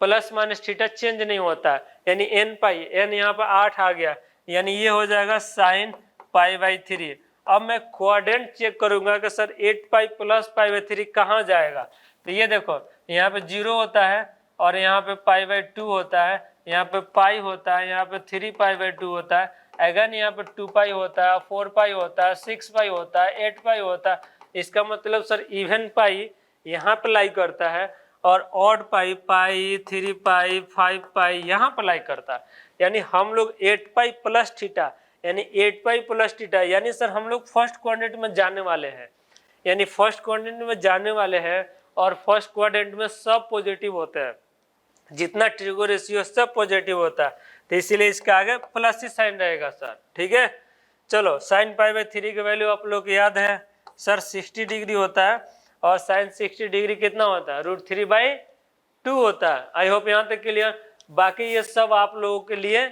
प्लस माइनस थीटा चेंज नहीं होता है, यानी n पाई, n यहाँ पर 8 आ गया, यानी ये हो जाएगा साइन π/3। अब मैं क्वाड्रेंट चेक करूंगा कि सर 8π प्लस π/3 कहाँ जाएगा। तो ये देखो यहाँ पे 0 होता है, और यहाँ पे π/2 होता है, यहाँ पे पाई होता है, यहाँ पे 3π/2 होता है, अगेन यहाँ पे 2π होता है, 4π होता है, 6π होता है, 8π होता है। इसका मतलब सर इवन पाई यहाँ पे लाई करता है, और ऑड पाई, पाई, 3π, 5π यहाँ पर लाई करता है। यानी हम लोग 8π प्लस थीटा, यानी 8π प्लस थीटा, यानी सर हम लोग फर्स्ट क्वाड्रेंट में जाने वाले हैं, यानी फर्स्ट क्वाड्रेंट में जाने वाले हैं, और फर्स्ट क्वाड्रेंट में सब पॉजिटिव होते हैं, जितना ट्रिगो रेशियो सब पॉजिटिव होता है, तो इसीलिए इसका आगे प्लस ही साइन रहेगा सर, ठीक है। चलो साइन π/3 की वैल्यू आप लोग को याद है सर 60 डिग्री होता है, और साइन 60 डिग्री कितना होता है, √3/2 होता है। आई होप यहाँ तक क्लियर। बाकी ये सब आप लोगों के लिए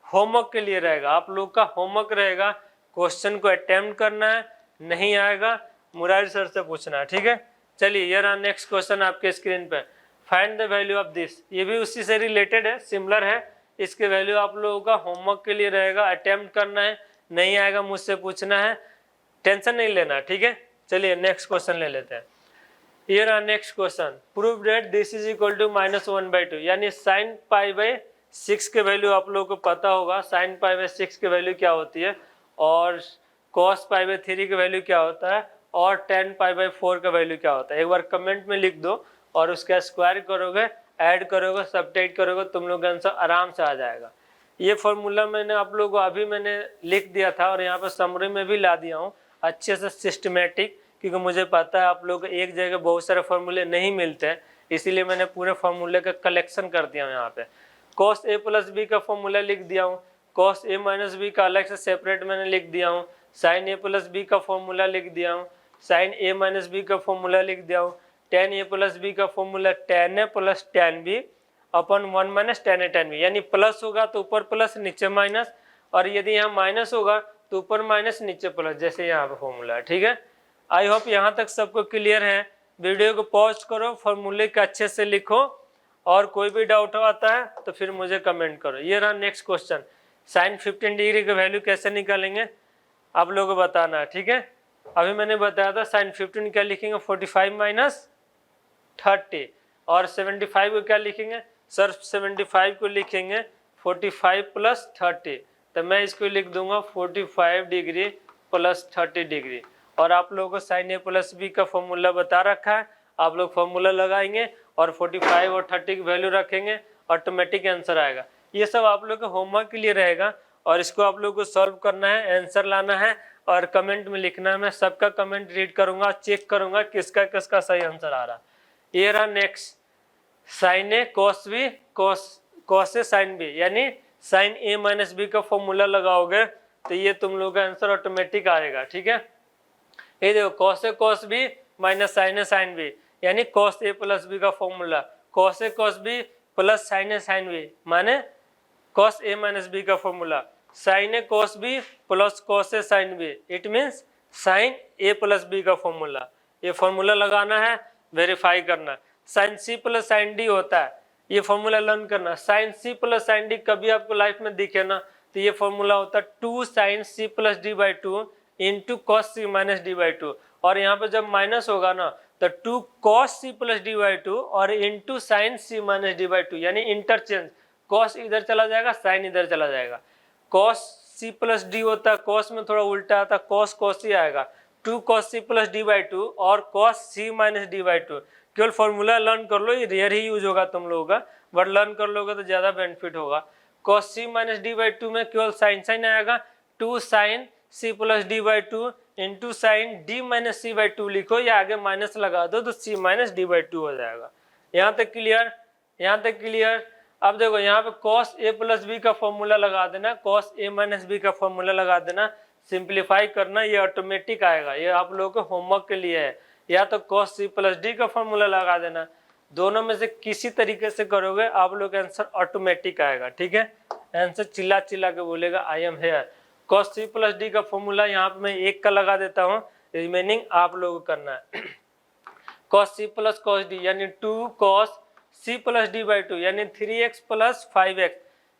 होमवर्क के लिए रहेगा, आप लोग का होमवर्क रहेगा, क्वेश्चन को अटेम्प्ट करना है, नहीं आएगा मुरारी सर से पूछना है, ठीक है। चलिए ये रहा नेक्स्ट क्वेश्चन आपके स्क्रीन पे, find the value of this. ये भी उसी से रिलेटेड है, सिमिलर है। इसके वैल्यू आप लोगों का होमवर्क के लिए रहेगा, अटेम्प्ट करना है, नहीं आएगा मुझसे पूछना है, टेंशन नहीं लेना, ठीक है। चलिए नेक्स्ट क्वेश्चन ले लेते हैं। ये रहा next question, prove that this is equal to -1/2, यानी sin π/6 के वैल्यू आप लोगों को पता होगा, sin π/6 के वैल्यू क्या होती है, और cos π/3 के वैल्यू क्या होता है, और tan π/4 का वैल्यू क्या होता है। एक बार कमेंट में लिख दो और उसका स्क्वायर करोगे, ऐड करोगे, सबट्रैक्ट करोगे, तुम लोग का आंसर आराम से आ जाएगा। ये फॉर्मूला मैंने आप लोगों को अभी मैंने लिख दिया था और यहाँ पर समरी में भी ला दिया हूँ अच्छे से सिस्टमेटिक, क्योंकि मुझे पता है आप लोग एक जगह बहुत सारे फॉर्मूले नहीं मिलते हैं, इसीलिए मैंने पूरे फॉर्मूले का कलेक्शन कर दिया हूँ। यहाँ पे cos a + b का फॉर्मूला लिख दिया हूँ, cos a - b का अलग से सेपरेट मैंने लिख दिया हूँ, sin a + b का फॉर्मूला लिख दिया हूँ, sin a - b का फॉर्मूला लिख दिया हूँ, tan a + b का formula tan a + tan b upon 1 - tan a tan b, यानी प्लस होगा तो ऊपर प्लस नीचे माइनस, और यदि यहाँ माइनस होगा तो ऊपर माइनस नीचे प्लस, जैसे यहाँ पे फॉर्मूला है, ठीक है। आई होप यहाँ तक सबको क्लियर है। वीडियो को पॉज करो, फॉर्मूले को अच्छे से लिखो, और कोई भी डाउट आता है तो फिर मुझे कमेंट करो। ये रहा नेक्स्ट क्वेश्चन, sin 15 डिग्री का वैल्यू कैसे निकालेंगे आप लोगों को बताना है, ठीक है। अभी मैंने बताया था sin 15 क्या लिखेंगे, 45 - 30, और 75 को क्या लिखेंगे सर, 75 को लिखेंगे 45 + 30, तो मैं इसको लिख दूंगा 45 डिग्री + 30 डिग्री। और आप लोगों को sin a + b का फॉर्मूला बता रखा है, आप लोग फॉर्मूला लगाएंगे और 45 और 30 की वैल्यू रखेंगे, ऑटोमेटिक आंसर आएगा। ये सब आप लोग के होमवर्क के लिए रहेगा, और इसको आप लोग को सॉल्व करना है, आंसर लाना है, और कमेंट में लिखना है। मैं सबका कमेंट रीड करूंगा, चेक करूंगा किसका किसका सही आंसर आ रहा। ये रहा next, sin a cos b cos a sin b, यानी sin a - b का फॉर्मूला लगाओगे तो ये तुम लोग का आंसर ऑटोमेटिक आएगा, ठीक है। ये देखो cos a cos b - sin a sin b, यानी cos a + b का formula, cos a cos b + sin a sin b माने cos a - b का formula, sin a cos b + cos a sin b, it means sin a + b का formula. ये formula लगाना है, verify करना। sin c + sin d होता है, ये फॉर्मूला लर्न करना। sin c + sin d कभी आपको लाइफ में दिखे ना, तो ये फॉर्मूला होता है 2 sin c + d/2 into cos c - d/2, और यहाँ पे जब माइनस होगा ना तो 2 cos c + d/2 और इंटू sin c - d/2, यानी इंटरचेंज, cos इधर चला जाएगा, sin इधर चला जाएगा। cos c + d होता है, cos में थोड़ा उल्टा आता है, cos c आएगा, 2 cos c + d/2 और cos c - d/2। केवल फॉर्मूला लर्न कर लो, ये रेयर ही यूज होगा तुम लोगों का, बट लर्न कर लोगे तो ज्यादा बेनिफिट होगा। cos c - d/2 में केवल sin आएगा, 2 sin c + d/2 into sin d - c/2 लिखो, या आगे माइनस लगा दो तो c - d/2 हो जाएगा। यहाँ तक क्लियर, यहाँ तक क्लियर। अब देखो यहाँ पे cos a + b का फॉर्मूला लगा देना, cos a - b का फॉर्मूला लगा देना, सिंप्लीफाई करना, ये ऑटोमेटिक आएगा। ये आप लोगों के होमवर्क के लिए है। या तो cos c + d का फॉर्मूला लगा देना, दोनों में से किसी तरीके से करोगे आप लोग का आंसर ऑटोमेटिक आएगा, ठीक है। आंसर चिल्ला चिल्ला के बोलेगा I am here. cos c + d का फॉर्मूला यहाँ पे मैं 1 का लगा देता हूँ, रिमेनिंग आप लोग को करना है। cos c + cos d यानी 2 cos c + d/2 यानी 3x + 5x,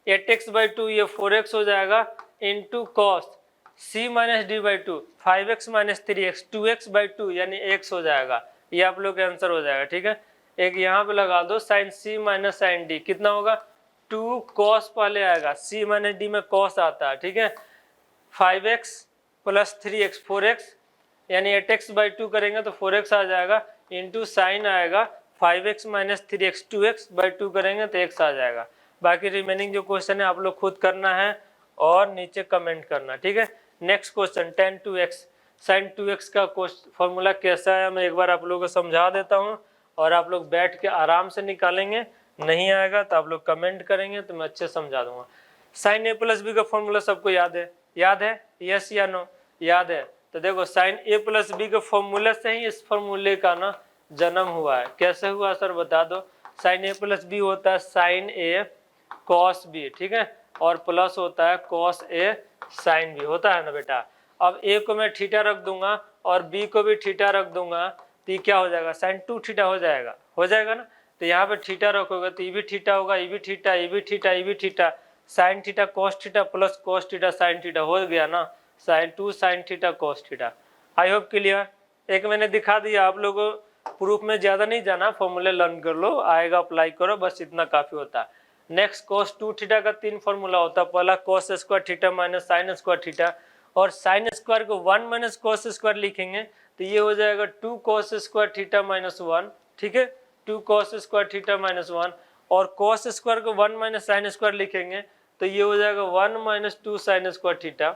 8x/2 ये 4x हो जाएगा, into cos c - d/2 5x - 3x 2x/2 यानी x हो जाएगा। ये आप लोग का आंसर हो जाएगा, ठीक है। एक यहाँ पे लगा दो sin c - sin d, कितना होगा, 2 cos पहले आएगा, c - d में cos आता है, ठीक है। 5x + 3x 4x यानी 8x/2 करेंगे तो 4x आ जाएगा, इंटू साइन आएगा 5x - 3x 2x/2 करेंगे तो x आ जाएगा। बाकी रिमेनिंग जो क्वेश्चन है आप लोग खुद करना है और नीचे कमेंट करना, ठीक है। Next question tan 2x sin 2x का फॉर्मूला कैसा है मैं एक बार आप लोगों को समझा देता हूँ, और आप लोग बैठ के आराम से निकालेंगे। नहीं आएगा तो आप लोग कमेंट करेंगे तो मैं अच्छे समझा दूंगा। sin a + b का फॉर्मूला सबको याद है, याद है, यस या नो, याद है। तो देखो साइन ए प्लस बी के फॉर्मूले से ही इस फॉर्मूले का ना जन्म हुआ है। कैसे हुआ सर बता दो। साइन ए प्लस बी होता है साइन ए कॉस बी, ठीक है, और प्लस होता है कॉस ए साइन बी, होता है ना बेटा। अब ए को मैं थीटा रख दूंगा और बी को भी थीटा रख दूंगा, तो ये क्या हो जाएगा, साइन 2 थीटा हो जाएगा ना। तो यहाँ पे थीटा रखोगे तो ये भी थीटा होगा, ये भी थीटा, ये भी थीटा, ये भी theta, sine theta cos theta plus cos theta sine theta हो गया ना, sine 2 sine theta cos theta. I hope clear. एक मैंने दिखा दिया, आप लोगों प्रूफ में ज्यादा नहीं जाना, फॉर्मूले लर्न कर लो, आएगा अप्लाई करो, बस इतना काफी होता है। नेक्स्ट cos 2 थीटा का 3 फॉर्मूला होता है। पहला cos square theta minus sine square theta, और साइन स्क्वायर को 1 माइनस cos स्क्वायर लिखेंगे तो ये हो जाएगा 2 cos स्क्वायर थीटा माइनस 1, ठीक है, 2 cos स्क्वायर थीटा माइनस 1, और cos स्क्वायर को 1 माइनस साइन स्क्वायर लिखेंगे तो ये हो जाएगा 1 minus 2 sine square theta.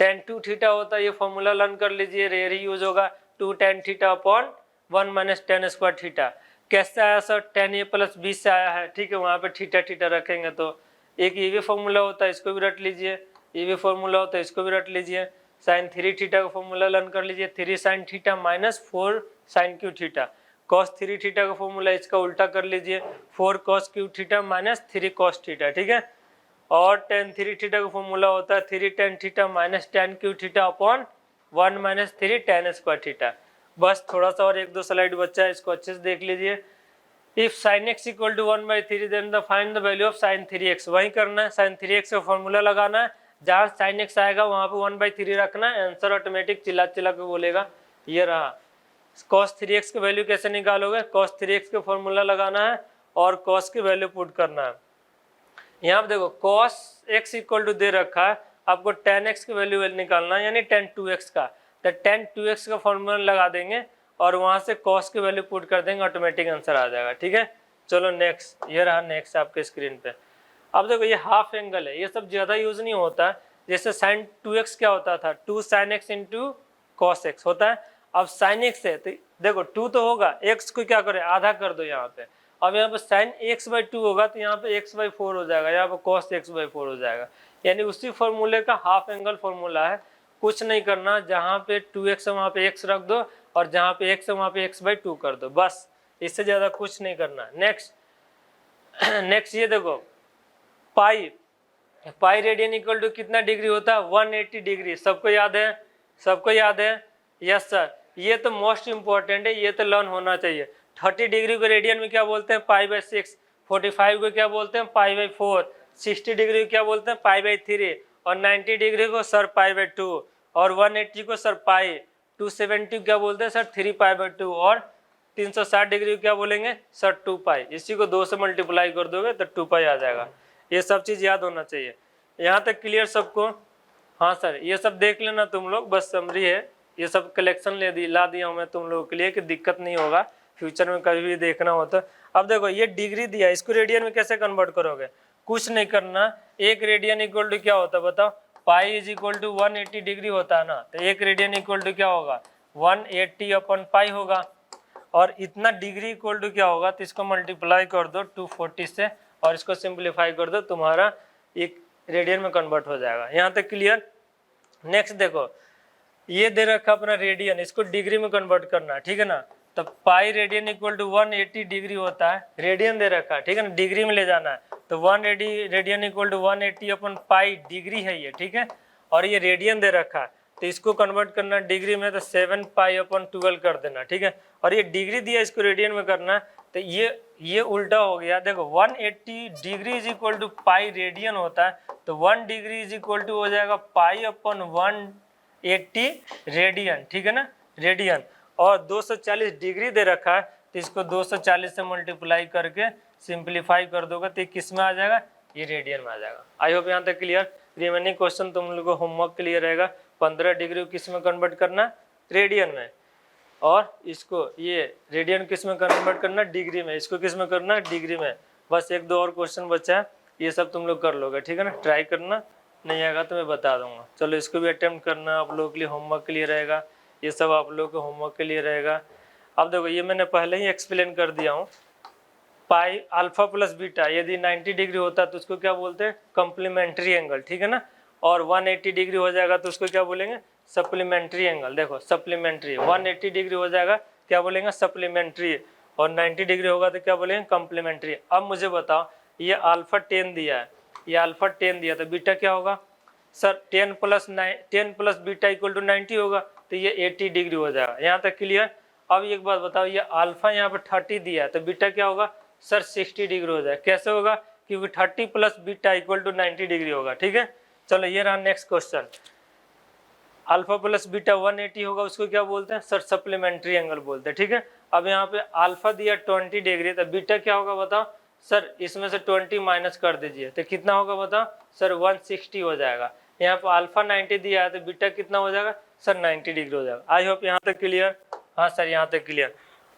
tan 2 theta होता है, ये फॉर्मूला लर्न कर लीजिए, रेयर ही यूज होगा, 2 tan theta upon 1 minus tan square theta. कैसे आया sir, tan a plus b से आया है, ठीक है, वहाँ पे थीटा थीटा रखेंगे तो एक ये भी फॉर्मूला होता है, इसको भी रट लीजिए, ये भी फॉर्मूला होता है, इसको भी रट लीजिए। साइन 3 थीटा का फॉर्मूला लर्न कर लीजिए, 3 sine theta minus 4 sine cube theta. cos 3 theta का फॉर्मूला इसका उल्टा कर लीजिए, 4 cos cube theta minus 3 cos theta, ठीक है। और tan 3 थीटा का फॉर्मूला होता है 3 tan theta minus tan Q theta upon 1 minus 3 tan square theta. बस थोड़ा सा और 1-2 स्लाइड बच्चा है, इसको अच्छे से देख लीजिए। If sin x equal to 1/3 then the find the value of sin 3x, वही करना है, sin 3x का फॉर्मूला लगाना है, जहाँ sin x आएगा वहाँ पे 1/3 रखना है, आंसर ऑटोमेटिक चिल्ला चिल्ला के बोलेगा। ये रहा। cos 3x की वैल्यू कैसे निकालोगे, cos 3x के फॉर्मूला लगाना है और cos की वैल्यू पुट करना है। यहाँ पे देखो cos x इक्वल टू दे रखा है, आपको tan x की वैल्यू निकालना है, यानी tan 2x का, तो tan 2x का फॉर्मूला लगा देंगे और वहां से cos की वैल्यू पुट कर देंगे, ऑटोमेटिक आंसर आ जाएगा, ठीक है। चलो नेक्स्ट, ये रहा नेक्स्ट आपके स्क्रीन पे। अब देखो ये हाफ एंगल है, ये सब ज्यादा यूज नहीं होता, जैसे sin 2x क्या होता था, 2 sin x into cos x होता है। अब sin x है तो देखो 2 तो होगा, x को क्या करे आधा कर दो यहाँ पे, अब यहाँ पे sin x/2 होगा तो यहाँ पे x/4 हो जाएगा, यहाँ पे cos x/4 हो जाएगा, यानी उसी फॉर्मूले का हाफ एंगल फॉर्मूला है। कुछ नहीं करना, जहाँ पे 2x है वहाँ पे x रख दो और जहाँ पे x है वहाँ पे x/2 कर दो, बस, इससे ज्यादा कुछ नहीं करना। नेक्स्ट ये देखो पाई रेडियन इक्वल टू कितना डिग्री होता है, 180 डिग्री, सबको याद है, यस सर। ये तो मोस्ट इंपॉर्टेंट है, ये तो लर्न होना चाहिए। 30 डिग्री को रेडियन में क्या बोलते हैं, पाई/6, 45 को क्या बोलते हैं, पाई/4, 60 डिग्री को क्या बोलते हैं, पाई/3, और 90 डिग्री को सर पाई/2, और 180 को सर पाई, 270 क्या बोलते हैं सर 3 पाई/2, और 360 डिग्री को क्या बोलेंगे सर 2 पाई। इसी को 2 से मल्टीप्लाई कर दोगे तो 2 पाई आ जाएगा। ये सब चीज याद होना चाहिए। यहाँ तक क्लियर सबको? हाँ सर, ये सब देख लेना तुम लोग, बस समरी है, ये सब कलेक्शन ला दिया हूँ मैं तुम लोगों के लिए कि दिक्कत नहीं होगा, फ्यूचर में कभी भी देखना हो तो। अब देखो ये डिग्री दिया, इसको रेडियन में कैसे कन्वर्ट करोगे, कुछ नहीं करना। 1 रेडियन इक्वल टू क्या होता है बताओ, pi is equal to 180 degree होता है ना, तो 1 रेडियन इक्वल टू क्या होगा, 180 अपन पाई होगा, और इतना डिग्री इक्वल टू क्या होगा, तो इसको मल्टीप्लाई कर दो 240 से और इसको सिंप्लीफाई कर दो, तुम्हारा एक रेडियन में कन्वर्ट हो जाएगा। यहाँ तक क्लियर? नेक्स्ट देखो ये दे रखा अपना रेडियन, इसको डिग्री में कन्वर्ट करना, ठीक है ना। तो pi radian equal to 180 degree होता है, रेडियन दे रखा है, ठीक है ना, डिग्री में ले जाना है, तो 180 radian equal to 180 upon pi degree है ये, ठीक है, और ये रेडियन दे रखा है, तो इसको कन्वर्ट करना डिग्री में, तो 7 पाई अपन 12 कर देना, ठीक है। और ये डिग्री दिया, इसको रेडियन में करना है, तो ये उल्टा हो गया। देखो 180 degree is equal to pi radian होता है, तो 1 डिग्री इज इक्वल टू हो जाएगा पाई अपन 180 रेडियन, ठीक है ना, रेडियन। और 240 डिग्री दे रखा है, तो इसको 240 से मल्टीप्लाई करके सिंप्लीफाई कर दोगे तो किस में आ जाएगा, ये रेडियन में आ जाएगा। आई होप यहाँ तक क्लियर। रिमेनिंग क्वेश्चन तुम लोग को होमवर्क क्लियर रहेगा। 15 डिग्री को किस में कन्वर्ट करना, रेडियन में, और इसको ये रेडियन किस में कन्वर्ट करना, डिग्री में, इसको किस में करना, डिग्री में। बस 1-2 और क्वेश्चन बचा है, ये सब तुम लोग कर लोगे, ठीक है ना। ट्राई करना, नहीं आएगा तो मैं बता दूंगा। चलो इसको भी अटेम्प्ट करना, आप लोगों के लिए होमवर्क के लिए रहेगा, ये सब आप लोगों के होमवर्क के लिए रहेगा। अब देखो ये मैंने पहले ही एक्सप्लेन कर दिया हूँ, पाई अल्फा प्लस बीटा यदि 90 डिग्री होता है तो उसको क्या बोलते हैं, कॉम्प्लीमेंट्री एंगल, ठीक है ना। और 180 डिग्री हो जाएगा तो उसको क्या बोलेंगे, सप्लीमेंट्री एंगल। देखो सप्लीमेंट्री 180 डिग्री हो जाएगा क्या बोलेंगे, सप्लीमेंट्री, और 90 डिग्री होगा तो क्या बोलेंगे, कम्प्लीमेंट्री। अब मुझे बताओ ये अल्फा 10 दिया है, ये अल्फा 10 दिया तो बीटा क्या होगा sir, 10 plus beta equal to 90 होगा तो ये 80 डिग्री हो जाएगा। यहाँ तक क्लियर। अब एक बात बताओ, ये अल्फा यहाँ पे 30 दिया है तो बीटा क्या होगा सर, 60 डिग्री हो जाएगा। कैसे होगा, क्योंकि 30 plus beta equal to 90 degree होगा। ठीक है, चलो ये रहा next question. Alpha plus beta 180 होगा, उसको क्या बोलते हैं सर, सप्लीमेंट्री एंगल बोलते हैं। ठीक है, अब यहाँ पे अल्फा दिया 20 डिग्री तो बीटा क्या होगा बताओ सर, इसमें से 20 माइनस कर दीजिए तो कितना होगा बताओ सर, 160 हो जाएगा। यहाँ पे अल्फा 90 दिया है तो बीटा कितना हो जाएगा सर, 90 डिग्री हो जाएगा। आई होप यहाँ तक क्लियर। हाँ सर यहाँ तक क्लियर।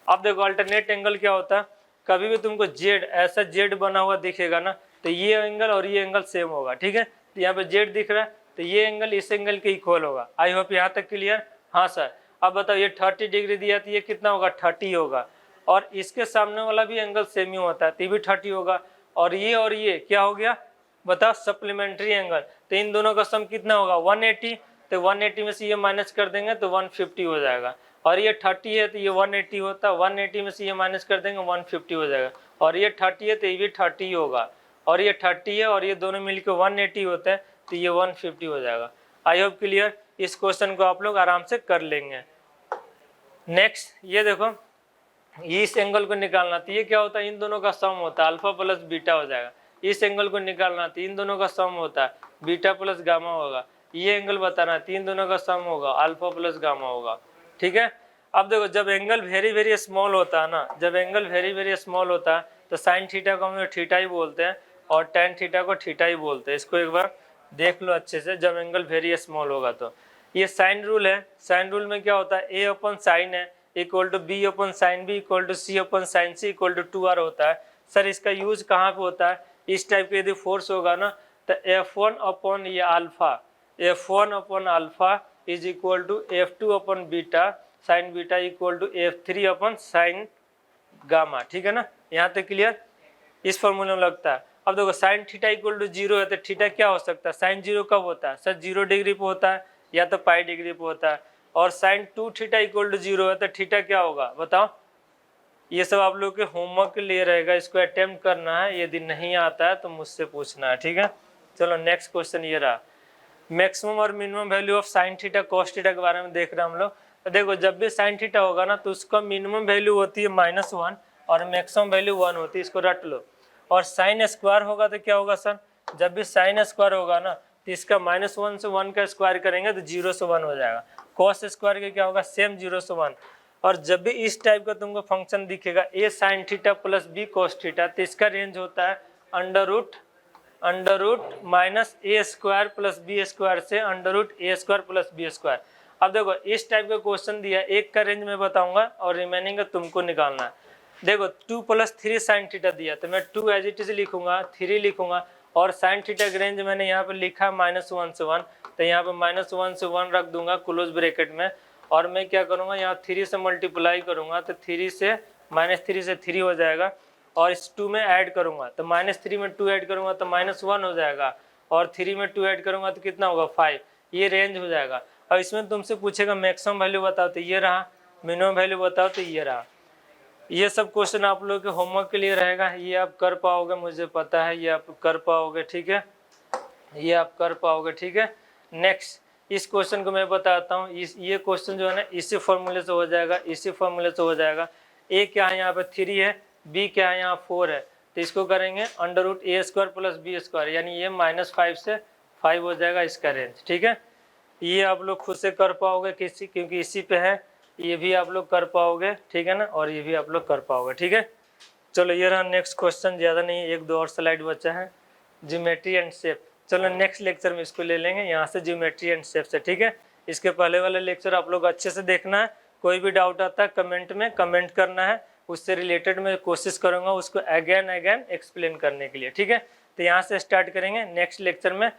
अब देखो अल्टरनेट एंगल क्या होता है, कभी भी तुमको जेड ऐसा जेड बना हुआ दिखेगा ना तो ये एंगल और ये एंगल सेम होगा। ठीक है, तो यहाँ पे जेड दिख रहा है तो ये एंगल इस एंगल के इक्वल होगा। आई होप यहाँ तक क्लियर। हाँ सर। अब बताओ ये 30 डिग्री दिया तो ये कितना होगा, 30 होगा, और इसके सामने वाला भी एंगल सेम ही होता है तो ये भी 30 होगा, और ये क्या हो गया बताओ, सप्लीमेंट्री एंगल। तो इन दोनों का सम कितना होगा 180, तो 180 में से ये माइनस कर देंगे तो 150 हो जाएगा, और ये 30 है तो ये 180 होता है, 180 में से ये माइनस कर देंगे 150 हो जाएगा, और ये 30 है तो ये भी 30 होगा, और ये 30 है और ये दोनों मिलकर 180 होता है तो ये 150 हो जाएगा। आई होप क्लियर। इस क्वेश्चन को आप लोग आराम से कर लेंगे। नेक्स्ट ये देखो, इस एंगल को निकालना तो ये क्या होता है, इन दोनों का सम होता है, अल्फा प्लस बीटा हो जाएगा। इस एंगल को निकालना तो इन दोनों का सम होता है, बीटा प्लस गामा होगा। ये एंगल बताना तो इन दोनों का सम होगा, अल्फा प्लस गामा होगा। ठीक है, अब देखो जब एंगल वेरी वेरी स्मॉल होता है ना, जब एंगल वेरी वेरी स्मॉल होता है तो साइन थीटा को हम लोग थीटा ही बोलते हैं और टेन थीटा को थीटा ही बोलते हैं। इसको एक बार देख लो अच्छे से, जब एंगल वेरी स्मॉल होगा तो। ये साइन रूल है, साइन रूल में क्या होता है, ए अपन साइन है equal to B upon sine B equal to C upon sine C equal to 2r होता है। सर इसका यूज कहाँ पे होता है, इस टाइप के यदि फोर्स होगा ना तो F1 अपन ये alpha, F1 upon alpha is equal to F2 upon beta sine beta equal to F3 upon sine gamma. ठीक है ना, यहाँ तक क्लियर। इस फॉर्मूले में लगता है। अब देखो साइन थीटा इक्वल टू 0 है तो थीटा क्या हो सकता है, साइन 0 कब होता है सर, 0 डिग्री पे होता है या तो पाई डिग्री पे होता है, और साइन 2 थीटा इक्वल टू 0 है तो थीटा क्या होगा बताओ। ये सब आप लोग के होमवर्क के लिए रहेगा, इसको अटेम्प्ट करना है, यदि नहीं आता है तो मुझसे पूछना है। ठीक है, चलो नेक्स्ट क्वेश्चन ये रहा, मैक्सिमम और minimum value of sine theta cos theta के बारे में देख रहे हैं हम लोग। तो देखो जब भी साइन थीटा होगा ना तो उसका मिनिमम वैल्यू होती है -1 और मैक्सिमम वैल्यू 1 होती है, इसको रट लो। और साइन स्क्वायर होगा तो क्या होगा सर, जब भी साइन स्क्वायर होगा ना तो इसका -1 से 1 का स्क्वायर करेंगे तो 0 से 1 हो जाएगा। कॉस स्क्वायर के क्या होगा, सेम 0 से 1। और जब भी इस टाइप का तुमको फंक्शन दिखेगा a sine theta plus b cos theta तो इसका रेंज होता है under root minus a square plus b square से under root a square plus b square. अब देखो इस टाइप का क्वेश्चन दिया, एक का रेंज में बताऊंगा और रिमेनिंग का तुमको निकालना है। देखो 2 + 3 साइन थीटा दिया तो मैं 2 एज इट इज लिखूंगा, 3 लिखूंगा, और साइन थीटा का रेंज मैंने यहाँ पे लिखा -1 से 1 तो यहाँ पे -1 से 1 रख दूंगा क्लोज ब्रैकेट में, और मैं क्या करूँगा यहाँ 3 से मल्टीप्लाई करूँगा तो 3 से -3 से 3 हो जाएगा, और इस 2 में ऐड करूँगा तो -3 में 2 ऐड करूँगा तो -1 हो जाएगा, और 3 में 2 ऐड करूँगा तो कितना होगा 5। ये रेंज हो जाएगा। और इसमें तुमसे पूछेगा मैक्सिमम वैल्यू बताओ तो ये रहा, मिनिमम वैल्यू बताओ तो ये रहा। ये सब क्वेश्चन आप लोग के होमवर्क के लिए रहेगा, ये आप कर पाओगे मुझे पता है, ये आप कर पाओगे। ठीक है, ये आप कर पाओगे। ठीक है, नेक्स्ट इस क्वेश्चन को मैं बताता हूँ। ये क्वेश्चन जो है ना इसी फॉर्मूले से हो जाएगा, इसी फॉर्मूले से हो जाएगा। ए क्या है यहाँ पे 3 है, बी क्या है यहाँ 4 है, तो इसको करेंगे under root a square plus b square, यानी ये -5 से 5 हो जाएगा इसका रेंज। ठीक है, ये आप लोग खुद से कर पाओगे क्योंकि इसी पे है, ये भी आप लोग कर पाओगे। ठीक है ना, और ये भी आप लोग कर पाओगे। ठीक है, चलो ये रहा नेक्स्ट क्वेश्चन, ज़्यादा नहीं, 1-2 और स्लाइड बचा है, ज्योमेट्री एंड शेप। चलो नेक्स्ट लेक्चर में इसको ले लेंगे यहाँ से, ज्योमेट्री एंड शेप से। ठीक है, इसके पहले वाले लेक्चर आप लोग अच्छे से देखना है, कोई भी डाउट आता है कमेंट में कमेंट करना है, उससे रिलेटेड मैं कोशिश करूँगा उसको अगेन एक्सप्लेन करने के लिए। ठीक है, तो यहाँ से स्टार्ट करेंगे नेक्स्ट लेक्चर में।